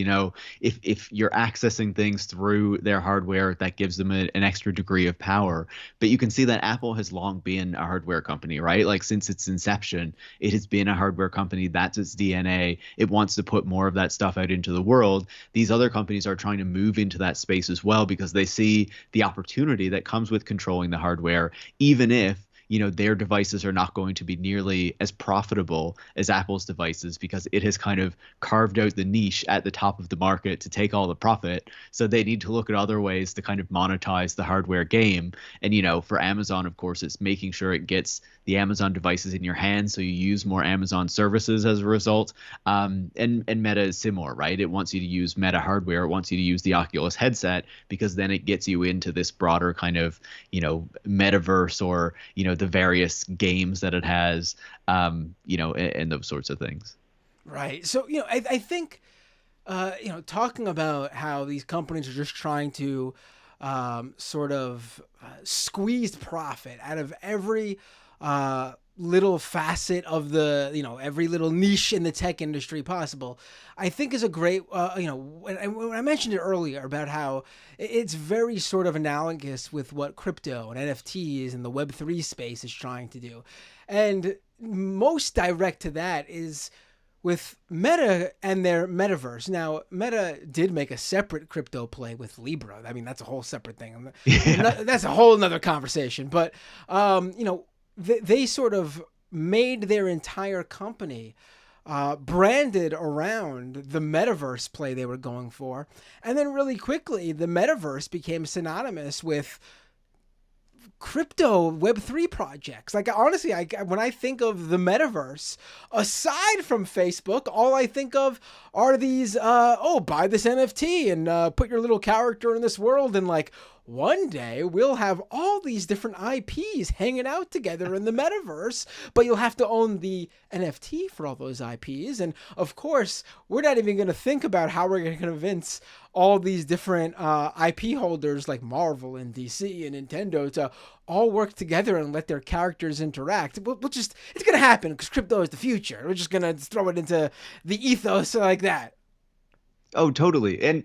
If you're accessing things through their hardware, that gives them an extra degree of power. But you can see that Apple has long been a hardware company, right? Like since its inception, it has been a hardware company. That's its DNA. It wants to put more of that stuff out into the world. These other companies are trying to move into that space as well because they see the opportunity that comes with controlling the hardware, even if their devices are not going to be nearly as profitable as Apple's devices because it has kind of carved out the niche at the top of the market to take all the profit. So they need to look at other ways to kind of monetize the hardware game. And, for Amazon, of course, it's making sure it gets the Amazon devices in your hands so you use more Amazon services as a result. And Meta is similar, right? It wants you to use Meta hardware. It wants you to use the Oculus headset because then it gets you into this broader kind of, metaverse or, the various games that it has, and those sorts of things. Right. So, I think, talking about how these companies are just trying to sort of squeezed profit out of every little facet of the, every little niche in the tech industry possible, I think is a great, when I mentioned it earlier about how it's very sort of analogous with what crypto and NFTs and the Web3 space is trying to do. And most direct to that is with Meta and their Metaverse. Now, Meta did make a separate crypto play with Libra. I mean, that's a whole separate thing. Yeah. That's a whole nother conversation. But, they sort of made their entire company branded around the Metaverse play they were going for. And then really quickly, the Metaverse became synonymous with crypto Web3 projects. Like, honestly, when I think of the Metaverse, aside from Facebook, all I think of are these, buy this NFT and put your little character in this world, and like, one day we'll have all these different IPs hanging out together in the Metaverse, but you'll have to own the NFT for all those IPs. And of course, we're not even going to think about how we're going to convince all these different IP holders like Marvel and DC and Nintendo to all work together and let their characters interact. It's going to happen because crypto is the future. We're just going to throw it into the ethos like that. Oh, totally. And,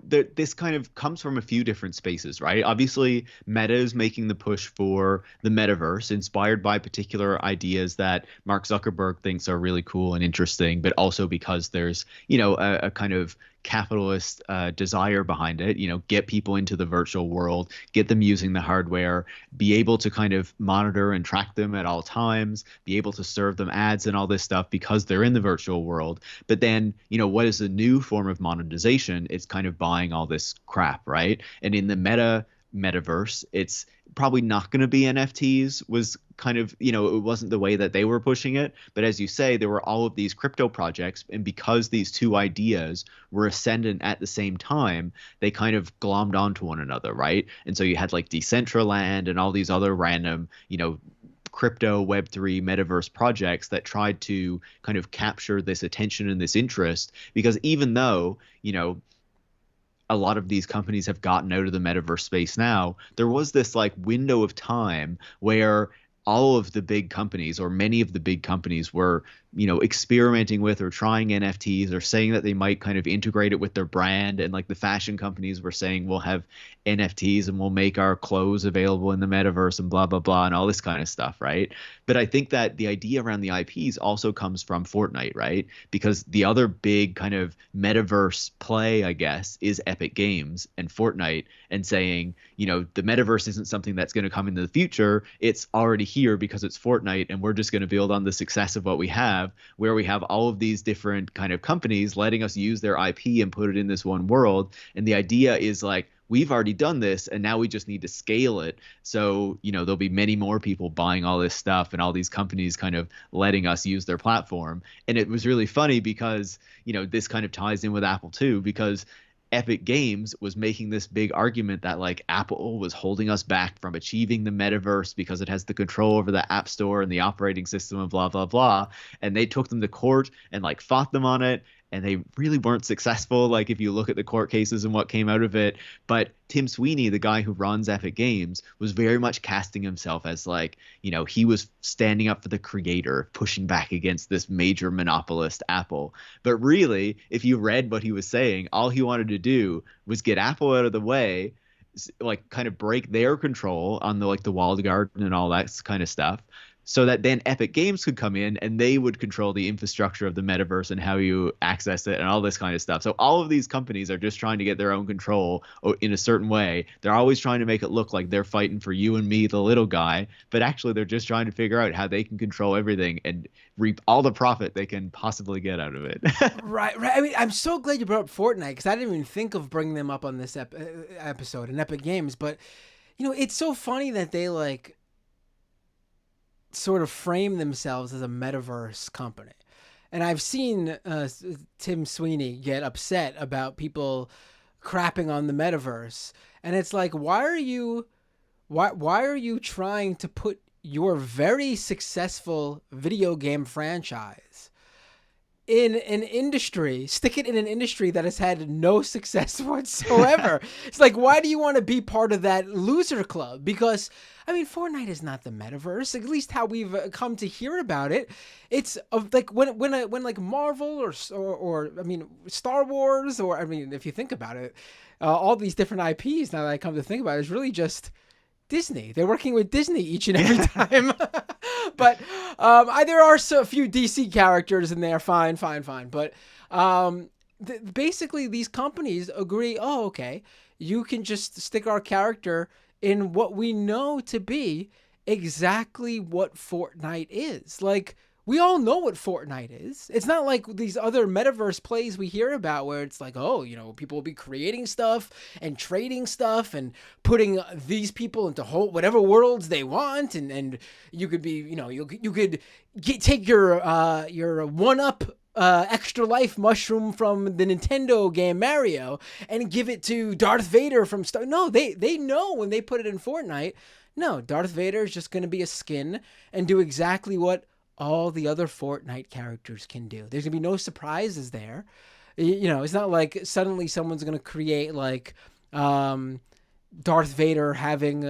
this kind of comes from a few different spaces, right? Obviously, Meta is making the push for the metaverse, inspired by particular ideas that Mark Zuckerberg thinks are really cool and interesting, but also because there's, a kind of capitalist desire behind it, get people into the virtual world, get them using the hardware, be able to kind of monitor and track them at all times, be able to serve them ads and all this stuff because they're in the virtual world. But then, what is the new form of monetization? It's kind of buying all this crap, right? And in the metaverse, it's probably not going to be NFTs, was kind of, it wasn't the way that they were pushing it. But as you say, there were all of these crypto projects. And because these two ideas were ascendant at the same time, they kind of glommed onto one another, right? And so you had like Decentraland and all these other random, crypto Web3 metaverse projects that tried to kind of capture this attention and this interest, because even though, a lot of these companies have gotten out of the metaverse space now, there was this like window of time where all of the big companies, or many of the big companies, were, experimenting with or trying NFTs, or saying that they might kind of integrate it with their brand. And like the fashion companies were saying, we'll have NFTs and we'll make our clothes available in the metaverse and blah, blah, blah, and all this kind of stuff, right? But I think that the idea around the IPs also comes from Fortnite, right? Because the other big kind of metaverse play, I guess, is Epic Games and Fortnite, and saying, the metaverse isn't something that's going to come into the future. It's already here because it's Fortnite, and we're just going to build on the success of what we have, where we have all of these different kind of companies letting us use their IP and put it in this one world. And the idea is like, we've already done this and now we just need to scale it. So, there'll be many more people buying all this stuff and all these companies kind of letting us use their platform. And it was really funny because, this kind of ties in with Apple too, because Epic Games was making this big argument that like Apple was holding us back from achieving the metaverse because it has the control over the app store and the operating system and blah, blah, blah. And they took them to court and like fought them on it. And they really weren't successful, like if you look at the court cases and what came out of it. But Tim Sweeney, the guy who runs Epic Games, was very much casting himself as like, he was standing up for the creator, pushing back against this major monopolist, Apple. But really, if you read what he was saying, all he wanted to do was get Apple out of the way, like kind of break their control on the like the walled garden and all that kind of stuff, so that then Epic Games could come in and they would control the infrastructure of the metaverse and how you access it and all this kind of stuff. So all of these companies are just trying to get their own control in a certain way. They're always trying to make it look like they're fighting for you and me, the little guy, but actually they're just trying to figure out how they can control everything and reap all the profit they can possibly get out of it. Right. I mean, I'm so glad you brought up Fortnite, because I didn't even think of bringing them up on this episode in Epic Games. But, it's so funny that they like sort of frame themselves as a metaverse company. And I've seen Tim Sweeney get upset about people crapping on the metaverse. And it's like, why are you trying to put your very successful video game franchise in an industry, stick it in an industry that has had no success whatsoever. It's like, why do you want to be part of that loser club? Because, I mean, Fortnite is not the metaverse, at least how we've come to hear about it. It's like when like Marvel or I mean, Star Wars, or I mean, if you think about it, all these different IPs, now that I come to think about it, is really just Disney. They're working with Disney each and every time. But there are a few DC characters in there. Fine. But basically, these companies agree, oh, okay, you can just stick our character in what we know to be exactly what Fortnite is. Like, we all know what Fortnite is. It's not like these other metaverse plays we hear about where it's like, oh, people will be creating stuff and trading stuff and putting these people into whatever worlds they want. And you could be, you could take your 1-up extra life mushroom from the Nintendo game Mario and give it to Darth Vader from Star. No, they know when they put it in Fortnite. No, Darth Vader is just going to be a skin and do exactly what all the other Fortnite characters can do. There's gonna be no surprises there. It's not like suddenly someone's gonna create like Darth Vader having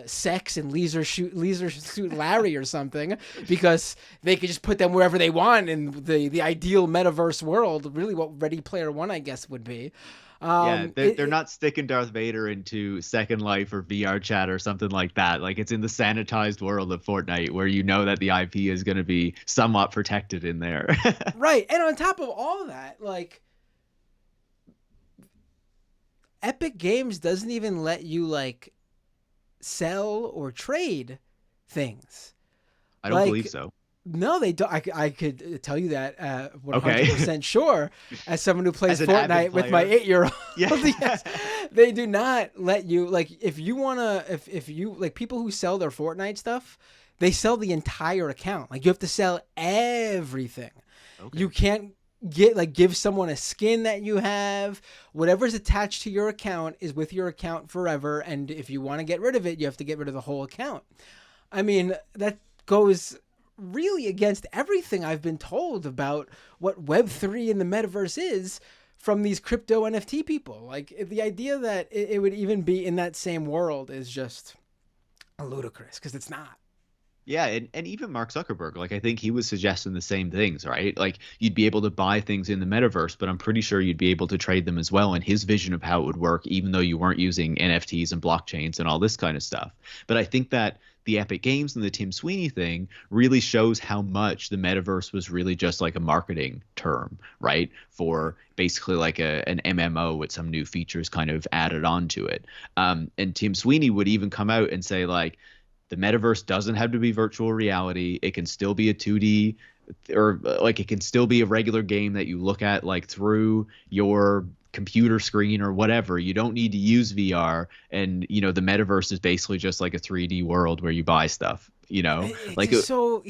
sex and Leisure Suit Larry or something, because they could just put them wherever they want in the ideal metaverse world. Really, what Ready Player One, I guess, would be. They're not sticking Darth Vader into Second Life or VR Chat or something like that. Like, it's in the sanitized world of Fortnite where you know that the IP is going to be somewhat protected in there. Right. And on top of all that, like, Epic Games doesn't even let you, like, sell or trade things. I don't believe so. No, they don't. I could tell you that 100% sure, as someone who plays Fortnite with my 8-year-old. Yeah. Yes, they do not let you, like, if you like, people who sell their Fortnite stuff, they sell the entire account. Like, you have to sell everything. Okay. You can't give someone a skin that you have. Whatever's attached to your account is with your account forever, and if you want to get rid of it, you have to get rid of the whole account. I mean, that goes really against everything I've been told about what Web3 and the metaverse is from these crypto NFT people. Like, the idea that it would even be in that same world is just ludicrous, because it's not. Yeah, and even Mark Zuckerberg, like, I think he was suggesting the same things, right? Like, you'd be able to buy things in the metaverse, but I'm pretty sure you'd be able to trade them as well. And his vision of how it would work, even though you weren't using NFTs and blockchains and all this kind of stuff. But I think that the Epic Games and the Tim Sweeney thing really shows how much the metaverse was really just like a marketing term, right? For basically like an MMO with some new features kind of added onto it. And Tim Sweeney would even come out and say, like, the metaverse doesn't have to be virtual reality. It can still be a 2D, or like, it can still be a regular game that you look at like through your computer screen or whatever. You don't need to use VR. And, the metaverse is basically just like a 3D world where you buy stuff, it's so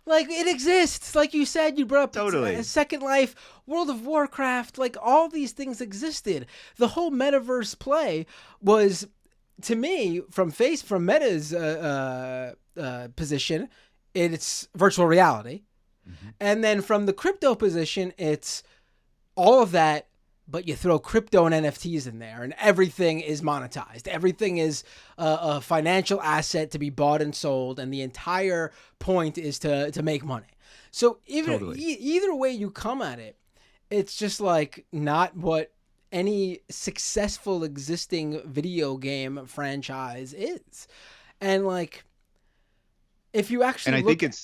like, it exists. Like you said, you brought up totally Second Life, World of Warcraft, like, all these things existed. The whole metaverse play was, to me, from Meta's position, it's virtual reality. Mm-hmm. And then from the crypto position, it's all of that, but you throw crypto and NFTs in there, and everything is monetized. Everything is a financial asset to be bought and sold, and the entire point is to make money. So either way you come at it, it's just like not what any successful existing video game franchise is. And, like, if you actually go ahead.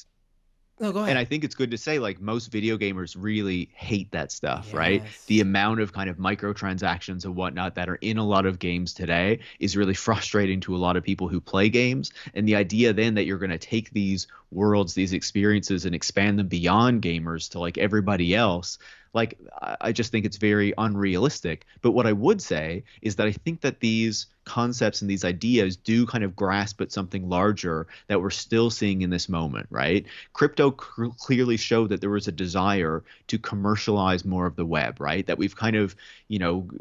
And I think it's good to say, like, most video gamers really hate that stuff, right? The amount of kind of microtransactions and whatnot that are in a lot of games today is really frustrating to a lot of people who play games. And the idea then that you're going to take these worlds, these experiences, and expand them beyond gamers to, like, everybody else, like, I just think it's very unrealistic. But what I would say is that I think that these concepts and these ideas do kind of grasp at something larger that we're still seeing in this moment, right? Crypto clearly showed that there was a desire to commercialize more of the web, right? That we've kind of,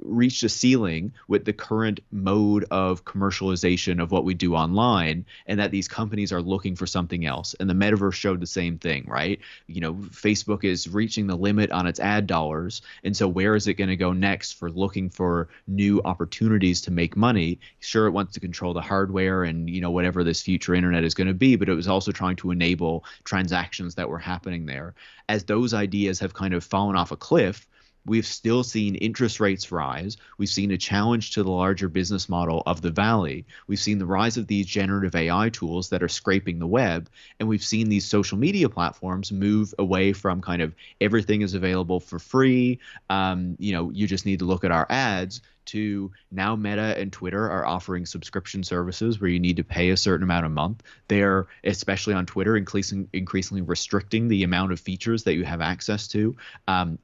reached a ceiling with the current mode of commercialization of what we do online, and that these companies are looking for something else. And the metaverse showed the same thing, right? Facebook is reaching the limit on its ad dollars. And so where is it going to go next for looking for new opportunities to make money? Sure, it wants to control the hardware and, whatever this future internet is going to be, but it was also trying to enable transactions that were happening there. As those ideas have kind of fallen off a cliff, we've still seen interest rates rise. We've seen a challenge to the larger business model of the Valley. We've seen the rise of these generative AI tools that are scraping the web. And we've seen these social media platforms move away from kind of everything is available for free. You just need to look at our ads, to now Meta and Twitter are offering subscription services where you need to pay a certain amount a month. They're, especially on Twitter, increasingly restricting the amount of features that you have access to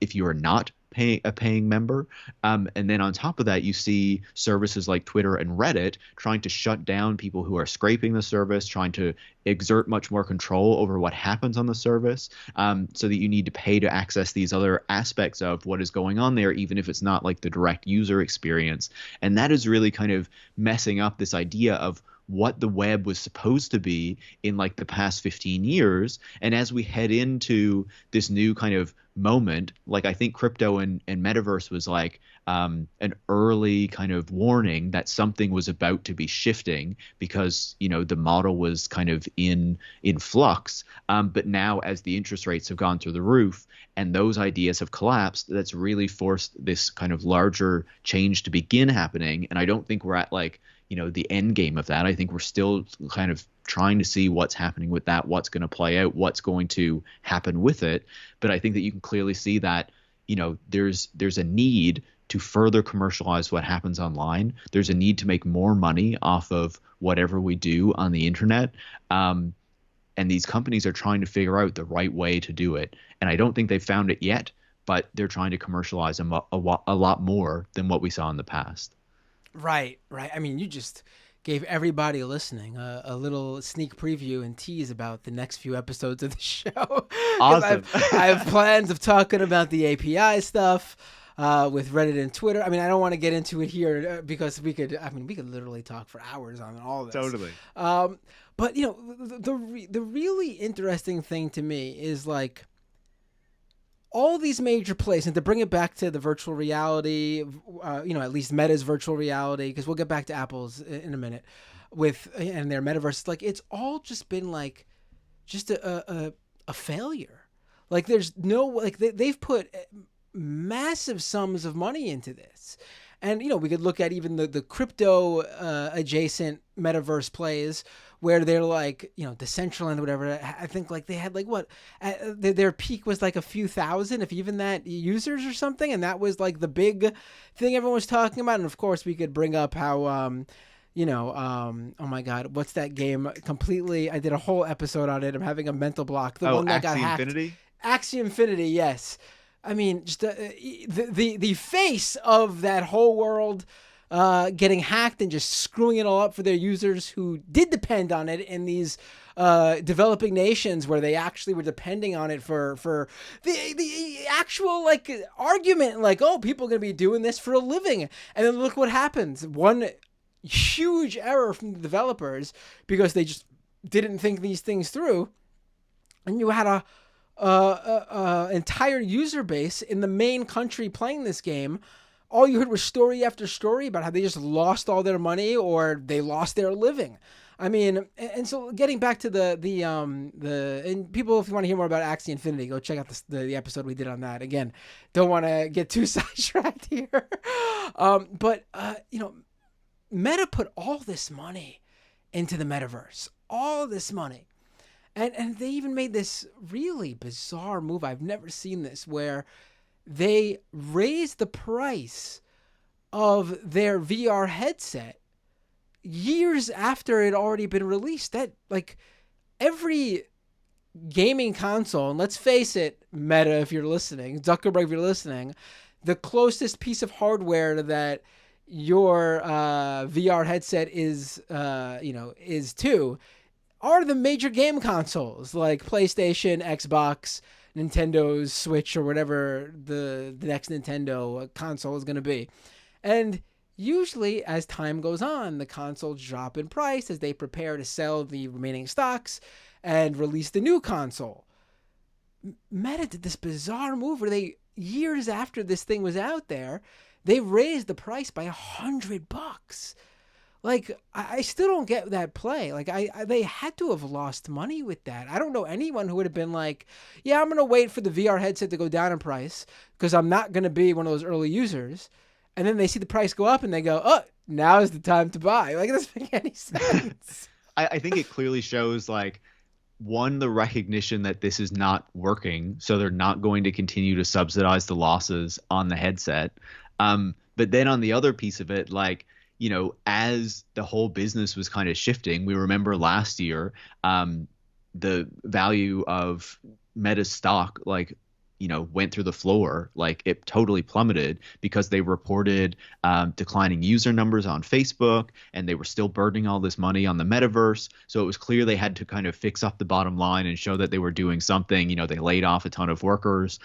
if you are not a paying member. And then on top of that, you see services like Twitter and Reddit trying to shut down people who are scraping the service, trying to exert much more control over what happens on the service, so that you need to pay to access these other aspects of what is going on there, even if it's not like the direct user experience. And that is really kind of messing up this idea of what the web was supposed to be in like the past 15 years. And as we head into this new kind of moment, like I think crypto and metaverse was like an early kind of warning that something was about to be shifting, because the model was kind of in flux. But now, as the interest rates have gone through the roof and those ideas have collapsed, that's really forced this kind of larger change to begin happening. And I don't think we're at like the end game of that. I think we're still kind of trying to see what's happening with that, what's going to play out, what's going to happen with it. But I think that you can clearly see that, there's a need to further commercialize what happens online. There's a need to make more money off of whatever we do on the internet. And these companies are trying to figure out the right way to do it. And I don't think they've found it yet, but they're trying to commercialize them a lot more than what we saw in the past. Right. I mean, you just gave everybody listening a little sneak preview and tease about the next few episodes of the show. Awesome. I have plans of talking about the API stuff with Reddit and Twitter. I mean, I don't want to get into it here because we could literally talk for hours on all of this. Totally. But the really interesting thing to me is like, all these major players, and to bring it back to the virtual reality, at least Meta's virtual reality, because we'll get back to Apple's in a minute, and their metaverse. Like, it's all just been like, just a failure. Like, there's no, like, they've put massive sums of money into this. And, we could look at even the crypto adjacent metaverse plays where they're like, Decentraland or whatever. I think like they had like their peak was like a few thousand, if even that, users or something. And that was like the big thing everyone was talking about. And of course we could bring up how, oh my God, what's that game? Completely, I did a whole episode on it. I'm having a mental block. The one that got hacked. Infinity? Axie Infinity, yes. I mean, just the face of that whole world getting hacked and just screwing it all up for their users who did depend on it in these developing nations where they actually were depending on it for the actual like argument, like, oh, people are going to be doing this for a living. And then look what happens. One huge error from the developers because they just didn't think these things through. And you had a entire user base in the main country playing this game. All you heard was story after story about how they just lost all their money or they lost their living. I mean, and so getting back to the and people, if you want to hear more about Axie Infinity, go check out the episode we did on that. Again, don't want to get too sidetracked here. But Meta put all this money into the metaverse, all this money. And they even made this really bizarre move. I've never seen this, where they raised the price of their VR headset years after it had already been released. That, like, every gaming console, and let's face it, Meta, if you're listening, Zuckerberg, if you're listening, the closest piece of hardware that your VR headset is, is too, are the major game consoles like PlayStation, Xbox, Nintendo's Switch, or whatever the next Nintendo console is going to be. And usually, as time goes on, the consoles drop in price as they prepare to sell the remaining stocks and release the new console. Meta did this bizarre move where they, years after this thing was out there, they raised the price by $100. Like, I still don't get that play. Like, they had to have lost money with that. I don't know anyone who would have been like, yeah, I'm going to wait for the VR headset to go down in price because I'm not going to be one of those early users. And then they see the price go up and they go, oh, now is the time to buy. Like, it doesn't make any sense. I think it clearly shows, like, one, the recognition that this is not working, so they're not going to continue to subsidize the losses on the headset. But then on the other piece of it, like, as the whole business was kind of shifting, we remember last year, the value of Meta's stock, like, went through the floor. Like, it totally plummeted because they reported declining user numbers on Facebook, and they were still burning all this money on the metaverse. So it was clear they had to kind of fix up the bottom line and show that they were doing something. They laid off a ton of workers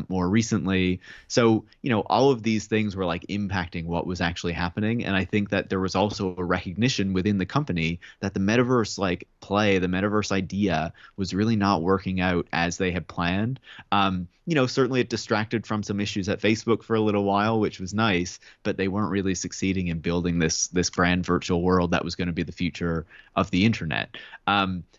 more recently. So, all of these things were like impacting what was actually happening. And I think that there was also a recognition within the company that the metaverse the metaverse idea was really not working out as they had planned. Certainly it distracted from some issues at Facebook for a little while, which was nice, but they weren't really succeeding in building this brand virtual world that was going to be the future of the internet.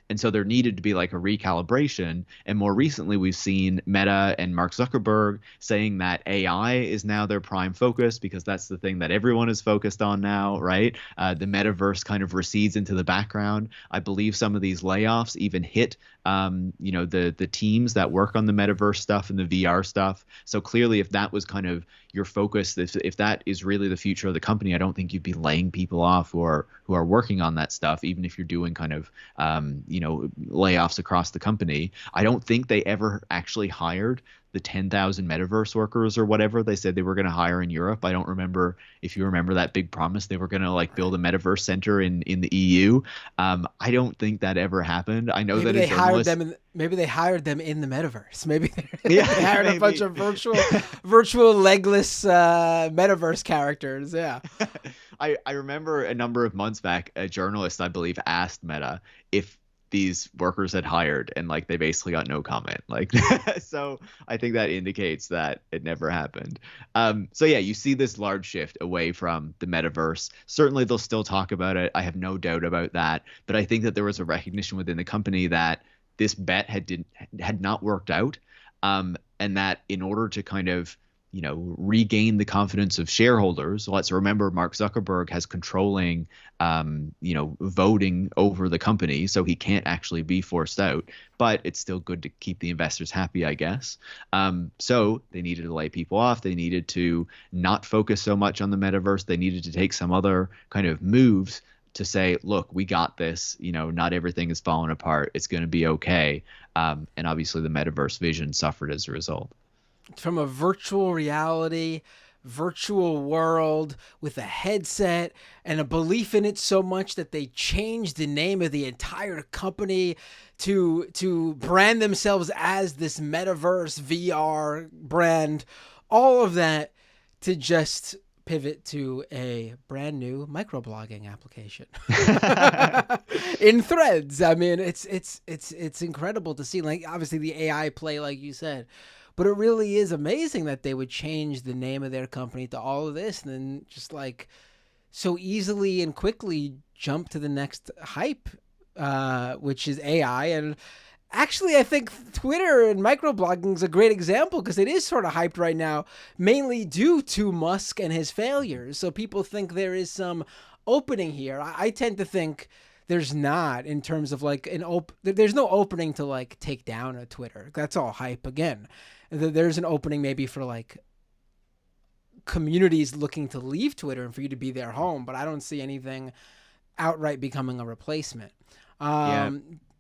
And so there needed to be like a recalibration. And more recently, we've seen Meta and Mark Zuckerberg saying that AI is now their prime focus because that's the thing that everyone is focused on now, right? The metaverse kind of recedes into the background. I believe some of these layoffs even hit, the teams that work on the metaverse stuff and the VR stuff. So clearly, if that was kind of your focus, if that is really the future of the company, I don't think you'd be laying people off who are working on that stuff, even if you're doing kind of layoffs across the company. I don't think they ever actually hired the 10,000 metaverse workers or whatever they said they were going to hire in Europe. I don't remember if you remember that big promise they were going to like build a metaverse center in the EU. I don't think that ever happened. I know maybe that they hired them maybe they hired them in the metaverse. Maybe they hired a bunch of virtual legless metaverse characters. Yeah. I remember a number of months back, a journalist, I believe, asked Meta if these workers had hired, and like they basically got no comment. Like, so I think that indicates that it never happened. So yeah, you see this large shift away from the metaverse. Certainly they'll still talk about it. I have no doubt about that. But I think that there was a recognition within the company that this bet had not worked out. And that in order to kind of regain the confidence of shareholders. Let's remember Mark Zuckerberg has controlling, voting over the company, so he can't actually be forced out. But it's still good to keep the investors happy, I guess. So they needed to lay people off. They needed to not focus so much on the metaverse. They needed to take some other kind of moves to say, look, we got this. Not everything is falling apart. It's going to be okay. And obviously the metaverse vision suffered as a result. From a virtual reality, virtual world with a headset and a belief in it so much that they changed the name of the entire company to brand themselves as this metaverse VR brand, all of that to just pivot to a brand new microblogging application in Threads. I mean, it's incredible to see. Like, obviously the AI play, like you said, but it really is amazing that they would change the name of their company to all of this and then just like so easily and quickly jump to the next hype, which is AI. And actually, I think Twitter and microblogging is a great example because it is sort of hyped right now, mainly due to Musk and his failures. So people think there is some opening here. I tend to think there's not, in terms of like there's no opening to like take down a Twitter. That's all hype again. There's an opening maybe for like communities looking to leave Twitter and for you to be their home, but I don't see anything outright becoming a replacement. I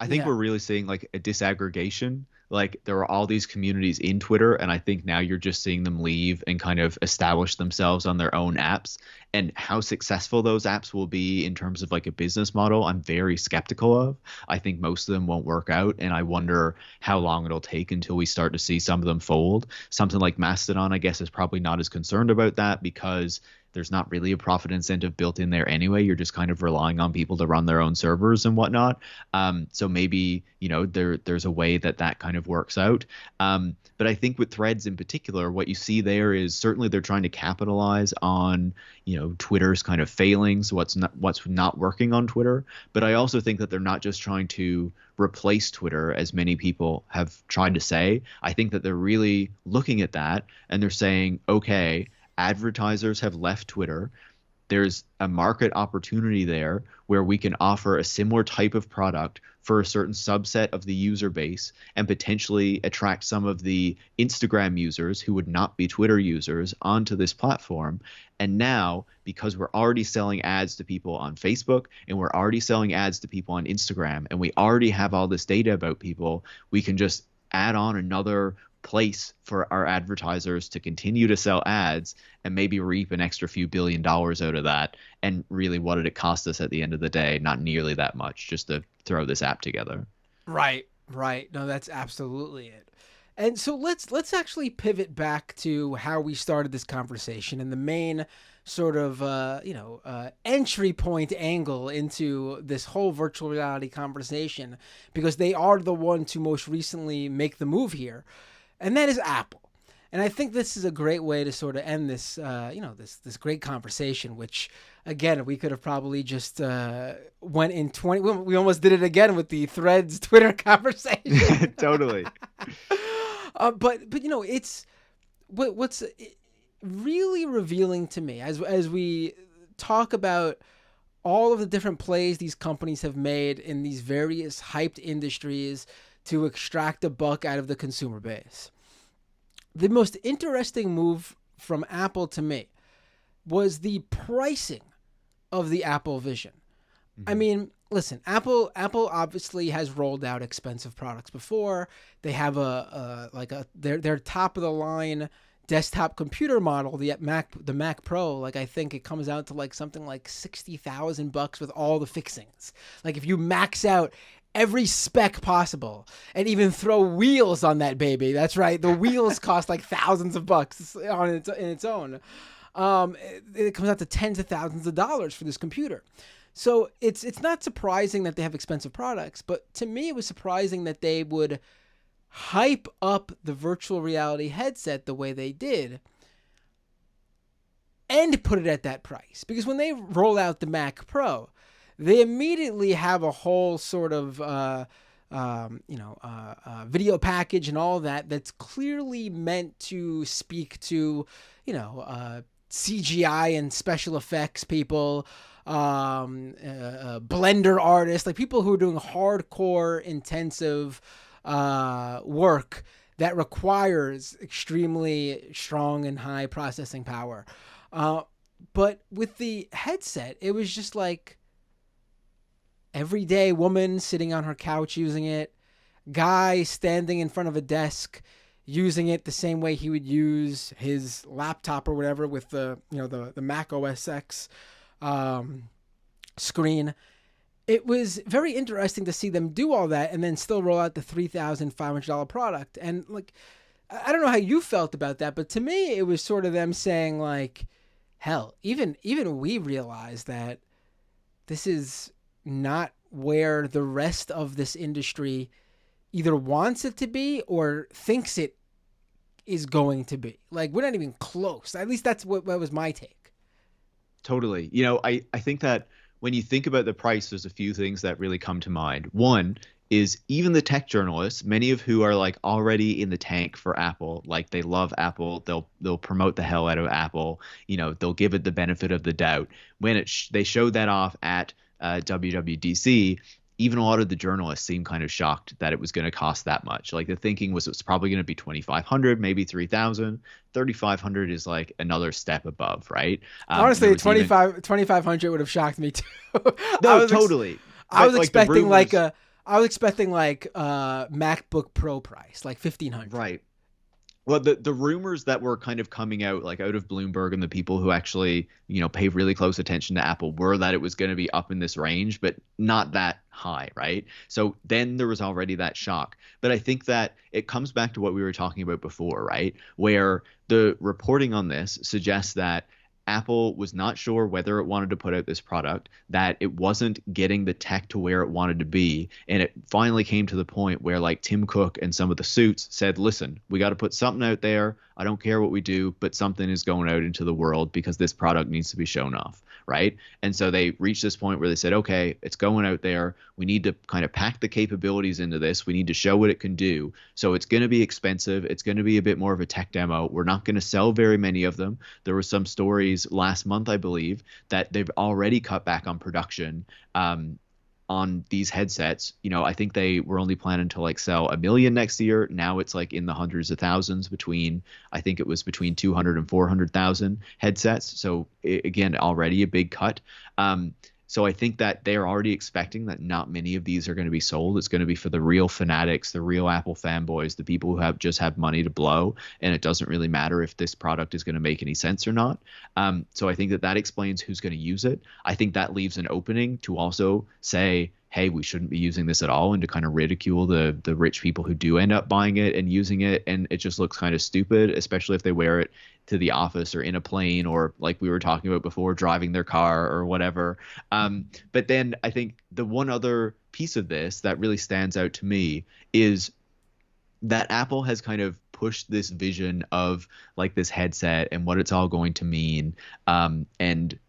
think we're really seeing like a disaggregation. like there are all these communities in Twitter, and I think now you're just seeing them leave and kind of establish themselves on their own apps. And how successful those apps will be in terms of like a business model, I'm very skeptical of. I think most of them won't work out, and I wonder how long it'll take until we start to see some of them fold. Something like Mastodon, I guess, is probably not as concerned about that because there's not really a profit incentive built in there anyway. You're just kind of relying on people to run their own servers and whatnot. So maybe, there's a way that kind of works out. But I think with Threads in particular, what you see there is certainly they're trying to capitalize on, Twitter's kind of failings, what's not working on Twitter. But I also think that they're not just trying to replace Twitter, as many people have tried to say. I think that they're really looking at that and they're saying, okay, advertisers have left Twitter. There's a market opportunity there where we can offer a similar type of product for a certain subset of the user base and potentially attract some of the Instagram users who would not be Twitter users onto this platform. And now, because we're already selling ads to people on Facebook and we're already selling ads to people on Instagram, and we already have all this data about people, we can just add on another place for our advertisers to continue to sell ads and maybe reap an extra few $1 billion out of that. And really, what did it cost us at the end of the day? Not nearly that much, just to throw this app together. Right. No, that's absolutely it. And so let's actually pivot back to how we started this conversation and the main sort of entry point angle into this whole virtual reality conversation, because they are the one to most recently make the move here. And that is Apple. And I think this is a great way to sort of end this, this great conversation, which, again, we could have probably just went in 20. We almost did it again with the Threads Twitter conversation. Totally. But it's what's really revealing to me as we talk about all of the different plays these companies have made in these various hyped industries to extract a buck out of the consumer base. The most interesting move from Apple to me was the pricing of the Apple Vision. Mm-hmm. I mean, listen, Apple obviously has rolled out expensive products before. They have their top of the line desktop computer model, the Mac Pro. Like, I think it comes out to like something like $60,000 with all the fixings. Like, if you max out every spec possible and even throw wheels on that baby. That's right. The wheels cost like thousands of bucks in its own. It comes out to tens of thousands of dollars for this computer. So it's not surprising that they have expensive products, but to me, it was surprising that they would hype up the virtual reality headset the way they did and put it at that price. Because when they roll out the Mac Pro, they immediately have a whole sort of video package and all that that's clearly meant to speak to, CGI and special effects people, Blender artists, like people who are doing hardcore, intensive work that requires extremely strong and high processing power. But with the headset, it was just like everyday woman sitting on her couch using it, guy standing in front of a desk using it the same way he would use his laptop or whatever with the Mac OS X screen. It was very interesting to see them do all that and then still roll out the $3,500 product. And like, I don't know how you felt about that, but to me, it was sort of them saying like, hell, even we realize that this is not where the rest of this industry either wants it to be or thinks it is going to be. Like, we're not even close. At least that's what was my take. Totally. I think that when you think about the price, there's a few things that really come to mind. One is even the tech journalists, many of who are like already in the tank for Apple, like they love Apple, they'll promote the hell out of Apple, they'll give it the benefit of the doubt. When they showed that off at WWDC, even a lot of the journalists seemed kind of shocked that it was going to cost that much. Like the thinking was it's probably going to be $2,500, maybe $3,000. $3,500 is like another step above, right? Honestly, $2,500 would have shocked me too. No, totally. I was expecting like I was expecting like MacBook Pro price, like 1,500. Right. Well, the rumors that were kind of coming out, like out of Bloomberg and the people who actually, pay really close attention to Apple, were that it was going to be up in this range, but not that high, right? So then there was already that shock. But I think that it comes back to what we were talking about before, right? Where the reporting on this suggests that Apple was not sure whether it wanted to put out this product, that it wasn't getting the tech to where it wanted to be. And it finally came to the point where like Tim Cook and some of the suits said, listen, we got to put something out there. I don't care what we do, but something is going out into the world because this product needs to be shown off. Right. And so they reached this point where they said, OK, it's going out there. We need to kind of pack the capabilities into this. We need to show what it can do. So it's going to be expensive. It's going to be a bit more of a tech demo. We're not going to sell very many of them. There were some stories last month, I believe, that they've already cut back on production on these headsets. I think they were only planning to like sell 1 million next year. Now it's like in the hundreds of thousands I think it was between 200 and 400,000 headsets. So again, already a big cut. So I think that they're already expecting that not many of these are going to be sold. It's going to be for the real fanatics, the real Apple fanboys, the people who have money to blow. And it doesn't really matter if this product is going to make any sense or not. So I think that explains who's going to use it. I think that leaves an opening to also say, hey, we shouldn't be using this at all, and to kind of ridicule the rich people who do end up buying it and using it. And it just looks kind of stupid, especially if they wear it to the office or in a plane, or like we were talking about before, driving their car or whatever. But then I think the one other piece of this that really stands out to me is that Apple has kind of pushed this vision of like this headset and what it's all going to mean. And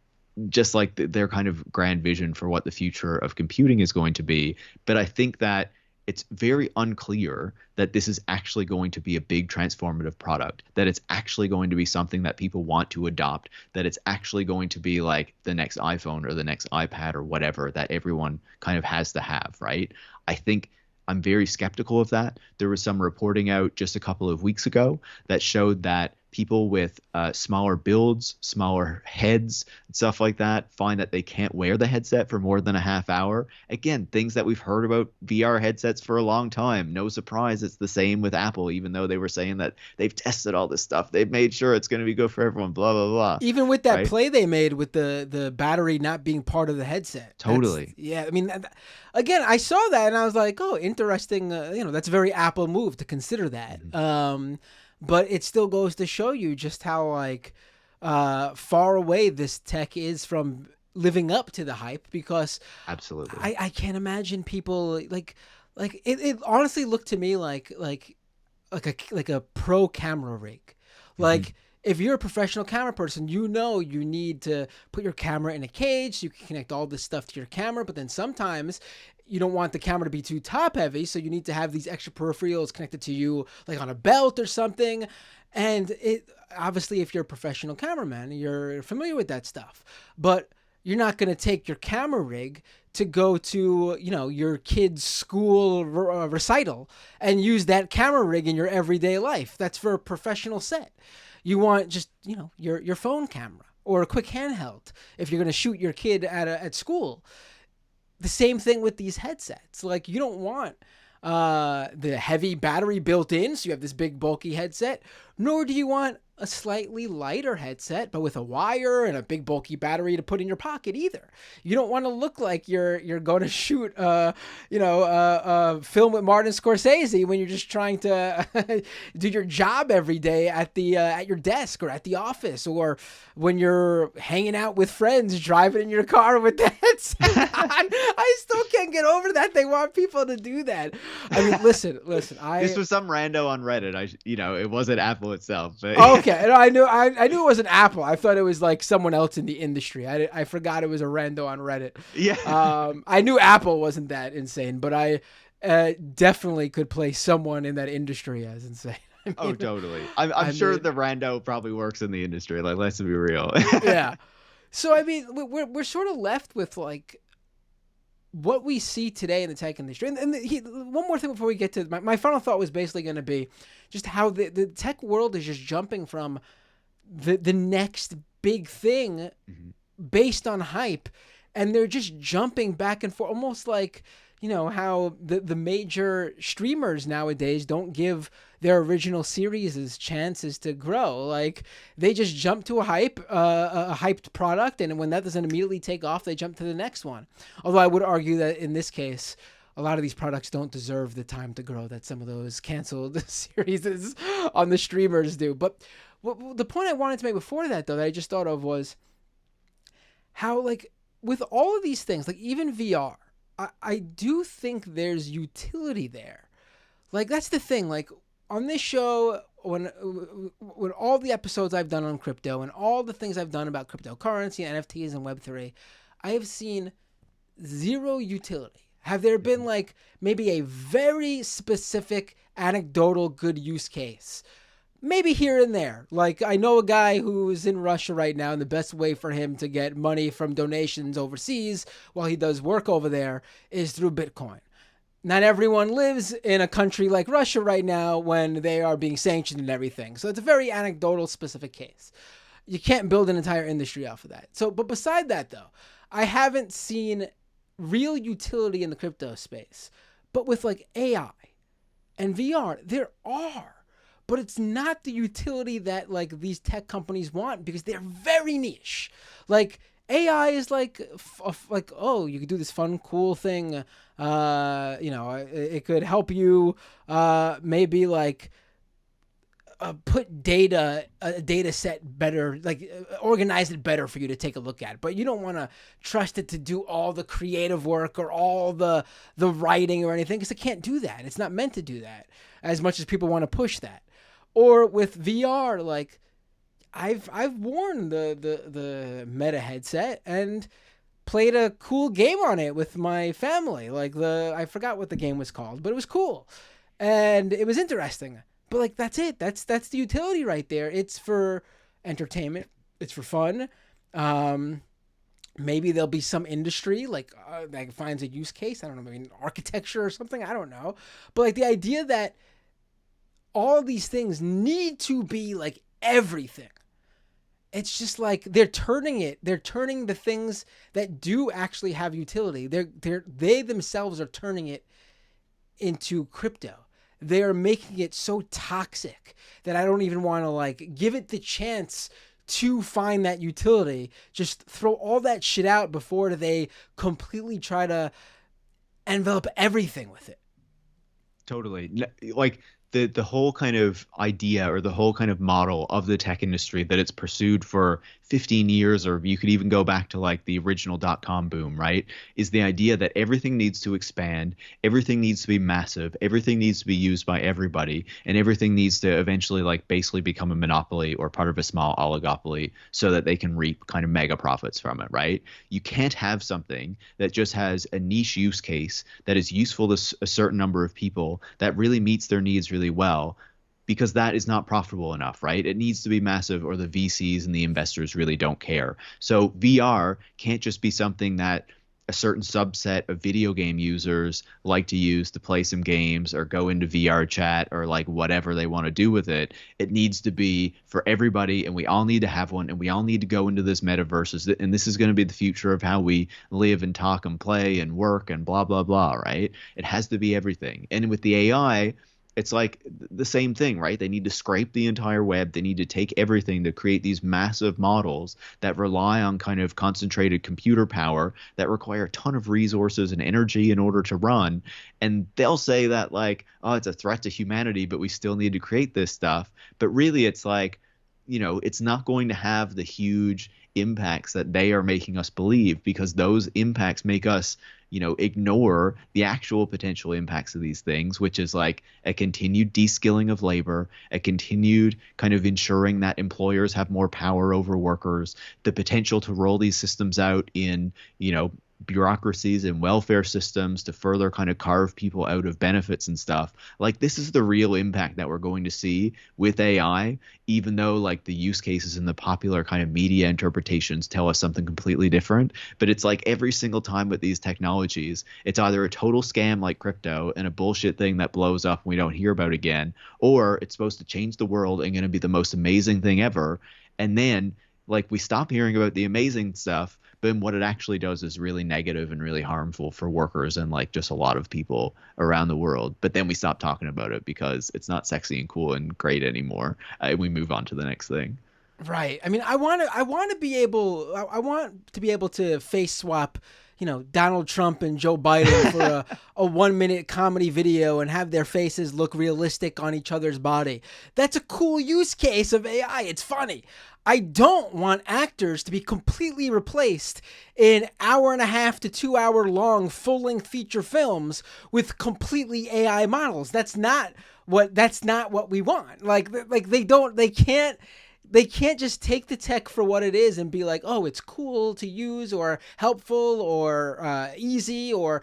just like their kind of grand vision for what the future of computing is going to be. But I think that it's very unclear that this is actually going to be a big transformative product, that it's actually going to be something that people want to adopt, that it's actually going to be like the next iPhone or the next iPad or whatever that everyone kind of has to have, right? I think I'm very skeptical of that. There was some reporting out just a couple of weeks ago that showed that people with smaller builds, smaller heads, and stuff like that find that they can't wear the headset for more than a half hour. Again, things that we've heard about VR headsets for a long time. No surprise, it's the same with Apple, even though they were saying that they've tested all this stuff. They've made sure it's going to be good for everyone, blah, blah, blah. Even with that play they made with the battery not being part of the headset. Totally. I mean, again, I saw that and I was like, oh, interesting. That's a very Apple move to consider that. Mm-hmm. But it still goes to show you just how far away this tech is from living up to the hype, because absolutely I can't imagine people like it honestly looked to me like a pro camera rig. Like, mm-hmm. If you're a professional camera person, you need to put your camera in a cage so you can connect all this stuff to your camera, but then sometimes you don't want the camera to be too top heavy, so you need to have these extra peripherals connected to you, like on a belt or something. And it obviously, if you're a professional cameraman, you're familiar with that stuff. But you're not going to take your camera rig to go to, your kid's school recital and use that camera rig in your everyday life. That's for a professional set. You want just, your phone camera or a quick handheld if you're going to shoot your kid at school. The same thing with these headsets. Like, you don't want the heavy battery built in, so you have this big bulky headset, nor do you want a slightly lighter headset, but with a wire and a big bulky battery to put in your pocket either. You don't want to look like you're going to shoot, film with Martin Scorsese when you're just trying to do your job every day at your desk or at the office, or when you're hanging out with friends driving in your car with the headset on. I still can't get over that. They want people to do that. I mean, listen. This was some rando on Reddit. It wasn't Apple itself. But... Okay. I knew it wasn't Apple. I thought it was like someone else in the industry. I forgot it was a rando on Reddit. Yeah. I knew Apple wasn't that insane, but I definitely could play someone in that industry as insane. I mean, oh, totally. I'm sure the rando probably works in the industry. Like, let's be real. Yeah. So I mean, we're sort of left with like what we see today in the tech industry. And one more thing before we get to my final thought was basically going to be just how the tech world is just jumping from the next big thing based on hype. And they're just jumping back and forth, almost like how the major streamers nowadays don't give their original series chances to grow. Like they just jump to a hyped product, and when that doesn't immediately take off, they jump to the next one. Although I would argue that in this case, a lot of these products don't deserve the time to grow that some of those canceled series on the streamers do. But the point I wanted to make before that, though, that I just thought of was how, like, with all of these things, like even VR, I do think there's utility there. Like, that's the thing. Like, on this show, when all the episodes I've done on crypto and all the things I've done about cryptocurrency, NFTs, and Web3, I have seen zero utility. Have there been, like, maybe a very specific anecdotal good use case? Maybe here and there. Like, I know a guy who's in Russia right now, and the best way for him to get money from donations overseas while he does work over there is through Bitcoin. Not everyone lives in a country like Russia right now when they are being sanctioned and everything. So it's a very anecdotal, specific case. You can't build an entire industry off of that. So, but beside that, though, I haven't seen real utility in the crypto space. But with, like, AI and VR, there are. But it's not the utility that, like, these tech companies want, because they're very niche. Like, AI is like oh, you could do this fun, cool thing. It could help you maybe, like, put a data set better, like organize it better for you to take a look at. But you don't want to trust it to do all the creative work or all the writing or anything, because it can't do that. It's not meant to do that as much as people want to push that. Or with VR, like I've worn the Meta headset and played a cool game on it with my family. Like I forgot what the game was called, but it was cool and it was interesting. But, like, that's it. That's the utility right there. It's for entertainment. It's for fun. Maybe there'll be some industry that finds a use case. I don't know, maybe architecture or something. I don't know. But, like, the idea that all these things need to be, like, everything. It's just like they're turning the things that do actually have utility. They themselves are turning it into crypto. They're making it so toxic that I don't even want to, like, give it the chance to find that utility. Just throw all that shit out before they completely try to envelop everything with it. Totally. Like the whole kind of idea or the whole kind of model of the tech industry that it's pursued for 15 years, or you could even go back to like the original .com boom, right? Is the idea that everything needs to expand, everything needs to be massive, everything needs to be used by everybody, and everything needs to eventually like basically become a monopoly or part of a small oligopoly so that they can reap kind of mega profits from it, right? You can't have something that just has a niche use case that is useful to a certain number of people that really meets their needs really well, because that is not profitable enough, right? It needs to be massive or the VCs and the investors really don't care. So VR can't just be something that a certain subset of video game users like to use to play some games or go into VR chat or like whatever they want to do with it. It needs to be for everybody, and we all need to have one, and we all need to go into this metaverse, and this is going to be the future of how we live and talk and play and work and blah, blah, blah, right? It has to be everything. And with the AI, it's like the same thing, right? They need to scrape the entire web. They need to take everything to create these massive models that rely on kind of concentrated computer power that require a ton of resources and energy in order to run. And they'll say that like, oh, it's a threat to humanity, but we still need to create this stuff. But really, it's like, it's not going to have the huge impacts that they are making us believe, because those impacts make us ignore the actual potential impacts of these things, which is like a continued de-skilling of labor, a continued kind of ensuring that employers have more power over workers, the potential to roll these systems out in, bureaucracies and welfare systems to further kind of carve people out of benefits and stuff. Like, this is the real impact that we're going to see with AI, even though like the use cases and the popular kind of media interpretations tell us something completely different. But it's like every single time with these technologies, it's either a total scam like crypto and a bullshit thing that blows up and we don't hear about again, or it's supposed to change the world and going to be the most amazing thing ever. And then like we stop hearing about the amazing stuff but then what it actually does is really negative and really harmful for workers and like just a lot of people around the world. But then we stop talking about it because it's not sexy and cool and great anymore, and we move on to the next thing. Right. I mean, I want to be able, I want to be able to face swap, Donald Trump and Joe Biden for a 1 minute comedy video and have their faces look realistic on each other's body. That's a cool use case of AI. It's funny. I don't want actors to be completely replaced in 1.5 to 2 hour long full length feature films with completely AI models. That's not what we want. They can't just take the tech for what it is and be like, oh, it's cool to use or helpful or easy or,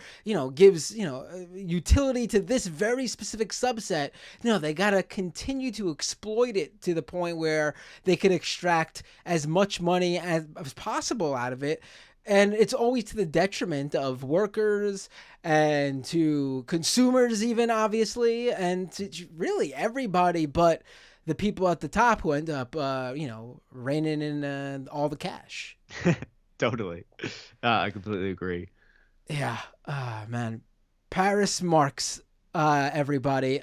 gives, utility to this very specific subset. No, they got to continue to exploit it to the point where they can extract as much money as possible out of it. And it's always to the detriment of workers and to consumers even, obviously, and to really everybody but the people at the top who end up, reining in all the cash. Totally. I completely agree. Yeah. Man. Paris Marx, everybody.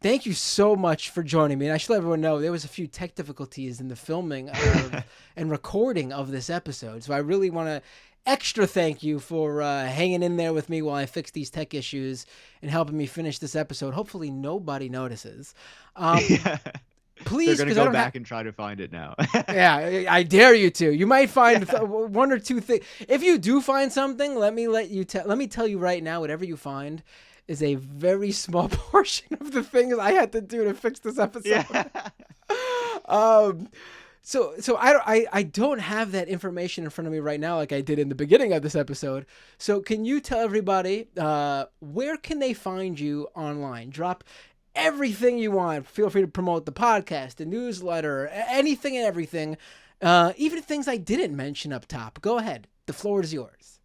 Thank you so much for joining me. And I should let everyone know there was a few tech difficulties in the filming and recording of this episode. So I really want to extra thank you for hanging in there with me while I fix these tech issues and helping me finish this episode. Hopefully nobody notices. Yeah. Please, they're gonna go back and try to find it now. Yeah, I dare you to. You might find one or two things. If you do find something, let me tell you right now. Whatever you find is a very small portion of the things I had to do to fix this episode. Yeah. So I don't have that information in front of me right now like I did in the beginning of this episode. So can you tell everybody where can they find you online? Drop everything you want. Feel free to promote the podcast, the newsletter, anything and everything. Even things I didn't mention up top. Go ahead. The floor is yours.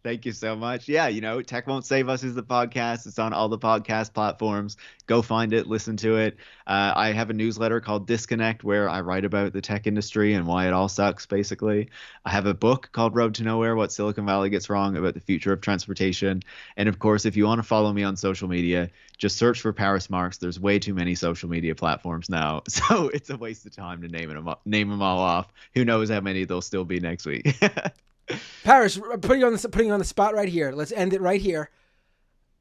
Thank you so much. Yeah, Tech Won't Save Us is the podcast. It's on all the podcast platforms. Go find it, listen to it. I have a newsletter called Disconnect where I write about the tech industry and why it all sucks, basically. I have a book called Road to Nowhere, What Silicon Valley Gets Wrong About the Future of Transportation. And of course, if you want to follow me on social media, just search for Paris Marx. There's way too many social media platforms now, so it's a waste of time to name them all off. Who knows how many there'll still be next week. Paris, putting you on the spot right here. Let's end it right here.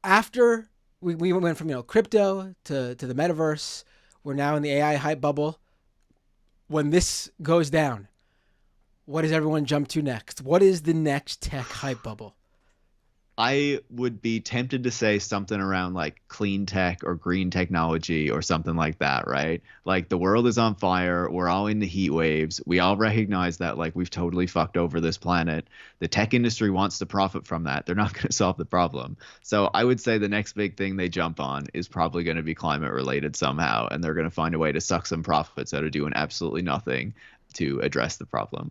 After we went from crypto to the metaverse, we're now in the AI hype bubble. When this goes down, what does everyone jump to next? What is the next tech hype bubble? I would be tempted to say something around like clean tech or green technology or something like that, right? Like the world is on fire. We're all in the heat waves. We all recognize that like we've totally fucked over this planet. The tech industry wants to profit from that. They're not going to solve the problem. So I would say the next big thing they jump on is probably going to be climate related somehow. And they're going to find a way to suck some profits out of doing absolutely nothing to address the problem.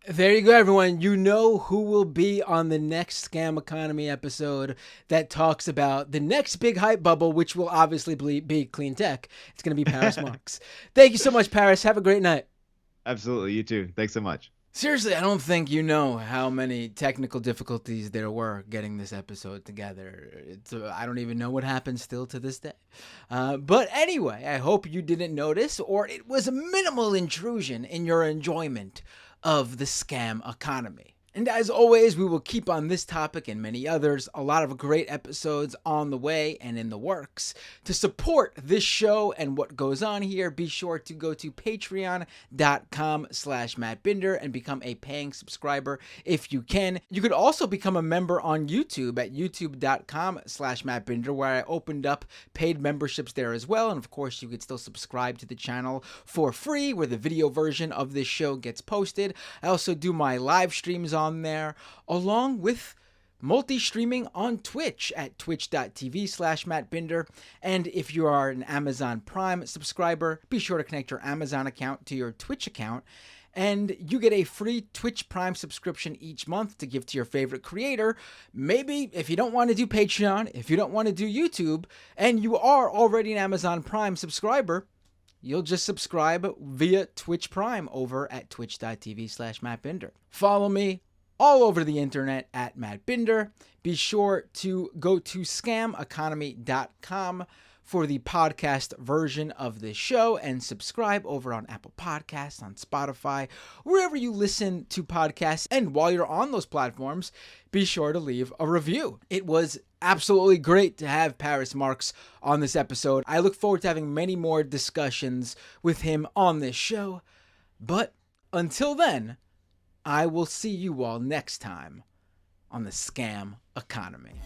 There you go, everyone. You know who will be on the next Scam Economy episode that talks about the next big hype bubble, which will obviously be clean tech. It's going to be Paris Marx. Thank you so much, Paris. Have a great night. Absolutely. You too. Thanks so much. Seriously, I don't think you know how many technical difficulties there were getting this episode together. I don't even know what happened still to this day. But anyway, I hope you didn't notice, or it was a minimal intrusion in your enjoyment of the scam economy. And as always, we will keep on this topic and many others. A lot of great episodes on the way and in the works. To support this show and what goes on here, be sure to go to patreon.com/MattBinder and become a paying subscriber if you can. You could also become a member on YouTube at youtube.com/MattBinder, where I opened up paid memberships there as well. And of course, you could still subscribe to the channel for free, where the video version of this show gets posted. I also do my live streams on there, along with multi-streaming on Twitch at twitch.tv/MattBinder. And if you are an Amazon Prime subscriber, be sure to connect your Amazon account to your Twitch account, and you get a free Twitch Prime subscription each month to give to your favorite creator. Maybe if you don't want to do Patreon, if you don't want to do YouTube, and you are already an Amazon Prime subscriber, you'll just subscribe via Twitch Prime over at twitch.tv/MattBinder. Follow me all over the internet at Matt Binder. Be sure to go to scameconomy.com for the podcast version of this show and subscribe over on Apple Podcasts, on Spotify, wherever you listen to podcasts. And while you're on those platforms, be sure to leave a review. It was absolutely great to have Paris Marx on this episode. I look forward to having many more discussions with him on this show. But until then, I will see you all next time on the Scam Economy.